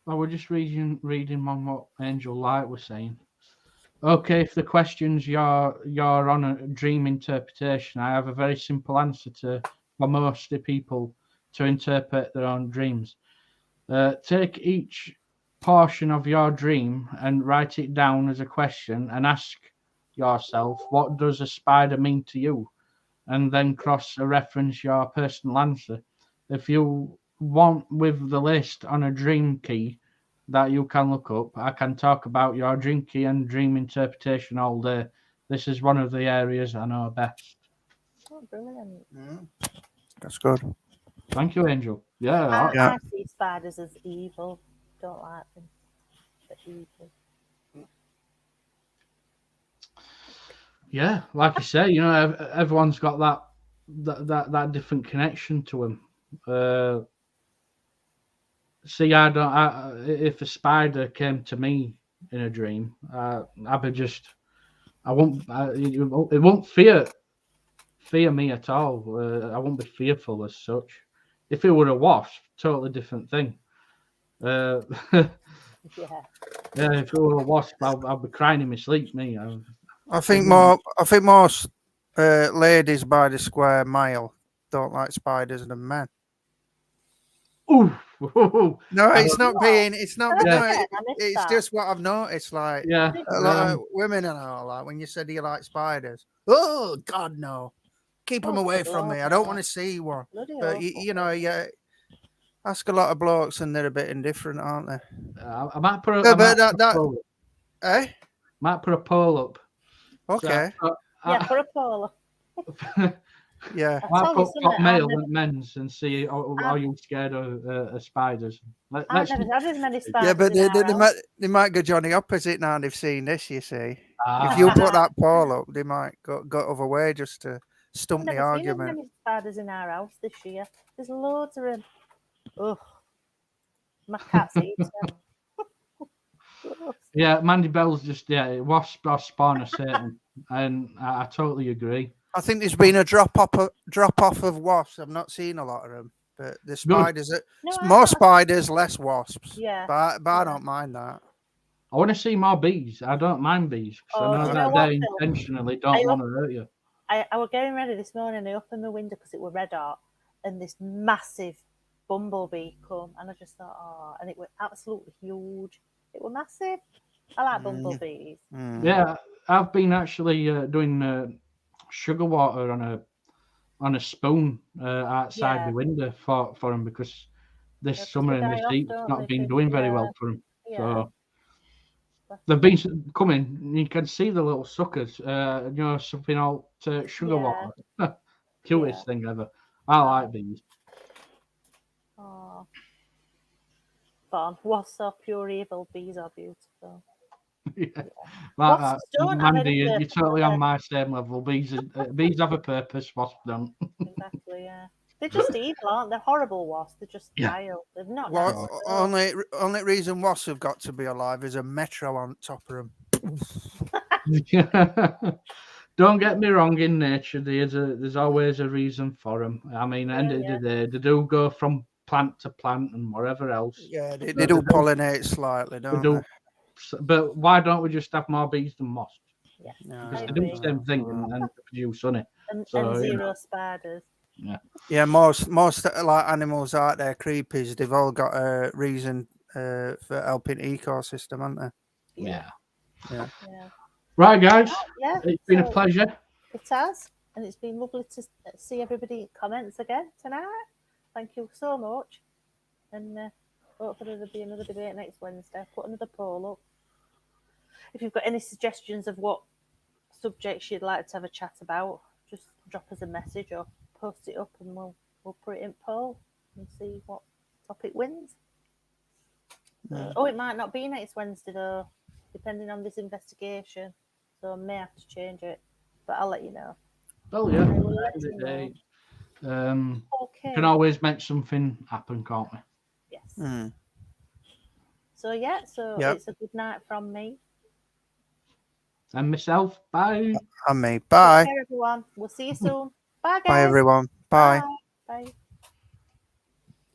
was just reading on what Angel Light was saying. Okay, if the question's you're on a dream interpretation, I have a very simple answer for most people to interpret their own dreams. Take each portion of your dream and write it down as a question and ask yourself, what does a spider mean to you? And then cross-reference your personal answer. If you want with the list on a dream key that you can look up, I can talk about your dream key and dream interpretation all day. This is one of the areas I know best. Oh, brilliant. That's good. Thank you, Angel. Yeah. I see spiders as evil. Don't like them. They're evil. Yeah, like you say, you know, everyone's got that different connection to them. See, if a spider came to me in a dream, I'd be just, I won't, it won't fear me at all. I won't be fearful as such. If it were a wasp, totally different thing. Yeah. Yeah, if it were a wasp, I'll be crying in my sleep. I think most ladies by the square mile don't like spiders than men. Ooh. No, it's not being. It's not. Yeah. No, it's just what I've noticed. Like Yeah, a lot of women and all. Like when you said you like spiders. Oh God, no! Keep them away from me. I don't want to see one. But you know, ask a lot of blokes and they're a bit indifferent, aren't they? I might put might put a poll up. Okay. So, put a poll up. Yeah. I might put male and men's and see, are you scared of spiders? I've never had as many spiders. Yeah, but they might go Johnny opposite now they've seen this, you see. If you put that poll up, they might go other way just to stump the argument. I've never seen as many spiders in our house this year. There's loads of them. Ugh. My cat's eating them. Yeah, Mandy Bell's just, wasp or spawn of Satan. And I totally agree. I think there's been a drop off of wasps. I've not seen a lot of them, but the spiders, more spiders, less wasps. Yeah, but I don't mind that. I want to see more bees. I don't mind bees because I know that they intentionally don't want to hurt you. I was getting ready this morning. I opened the window because it was red hot, and this massive bumblebee come, and I just thought, and it was absolutely huge. It was massive. I like bumblebees. Yeah, I've been actually doing sugar water on a spoon outside the window for them because this summer in this heat it's not been doing very well for them. Yeah. They've been coming. You can see the little suckers. Something out sugar Yeah. water. Cutest thing ever. I like bees. Oh. Fun. Wasps are pure evil, bees are beautiful. Yeah. Wasps don't have Mandy, any you're purpose, totally do on they? my same level. Bees have a purpose. Wasps don't. Exactly, yeah. They're just evil, aren't they? Horrible wasps. They're just Yeah. vile. They're not Well, nice at all. only reason wasps have got to be alive is a metro on top of them. Don't get me wrong. In nature, there's always a reason for them. I mean, at the end of the day, they do go from plant to plant and whatever else. Yeah, they do pollinate slightly, don't they? But why don't we just have more bees than wasps? Yeah. Because I they do the agree. same thing and produce honey. And So, zero spiders. Yeah, most like animals out there, creepies, they've all got a reason for helping ecosystem, haven't they? Yeah. Yeah. Right, guys. Yeah. It's been a pleasure. It has. And it's been lovely to see everybody in comments again tonight. Thank you so much. And hopefully there'll be another debate next Wednesday. Put another poll up. If you've got any suggestions of what subjects you'd like to have a chat about, just drop us a message or post it up and we'll put it in poll and see what topic wins. It might not be next Wednesday though, depending on this investigation. So I may have to change it, but I'll let you know. Oh yeah. I will let you know. Okay. Can always make something happen, can't we? Yes. So it's a good night from me. And myself. Bye. And me. Bye. Take care, everyone. We'll see you soon. Bye, guys. Bye, everyone. Bye. Bye.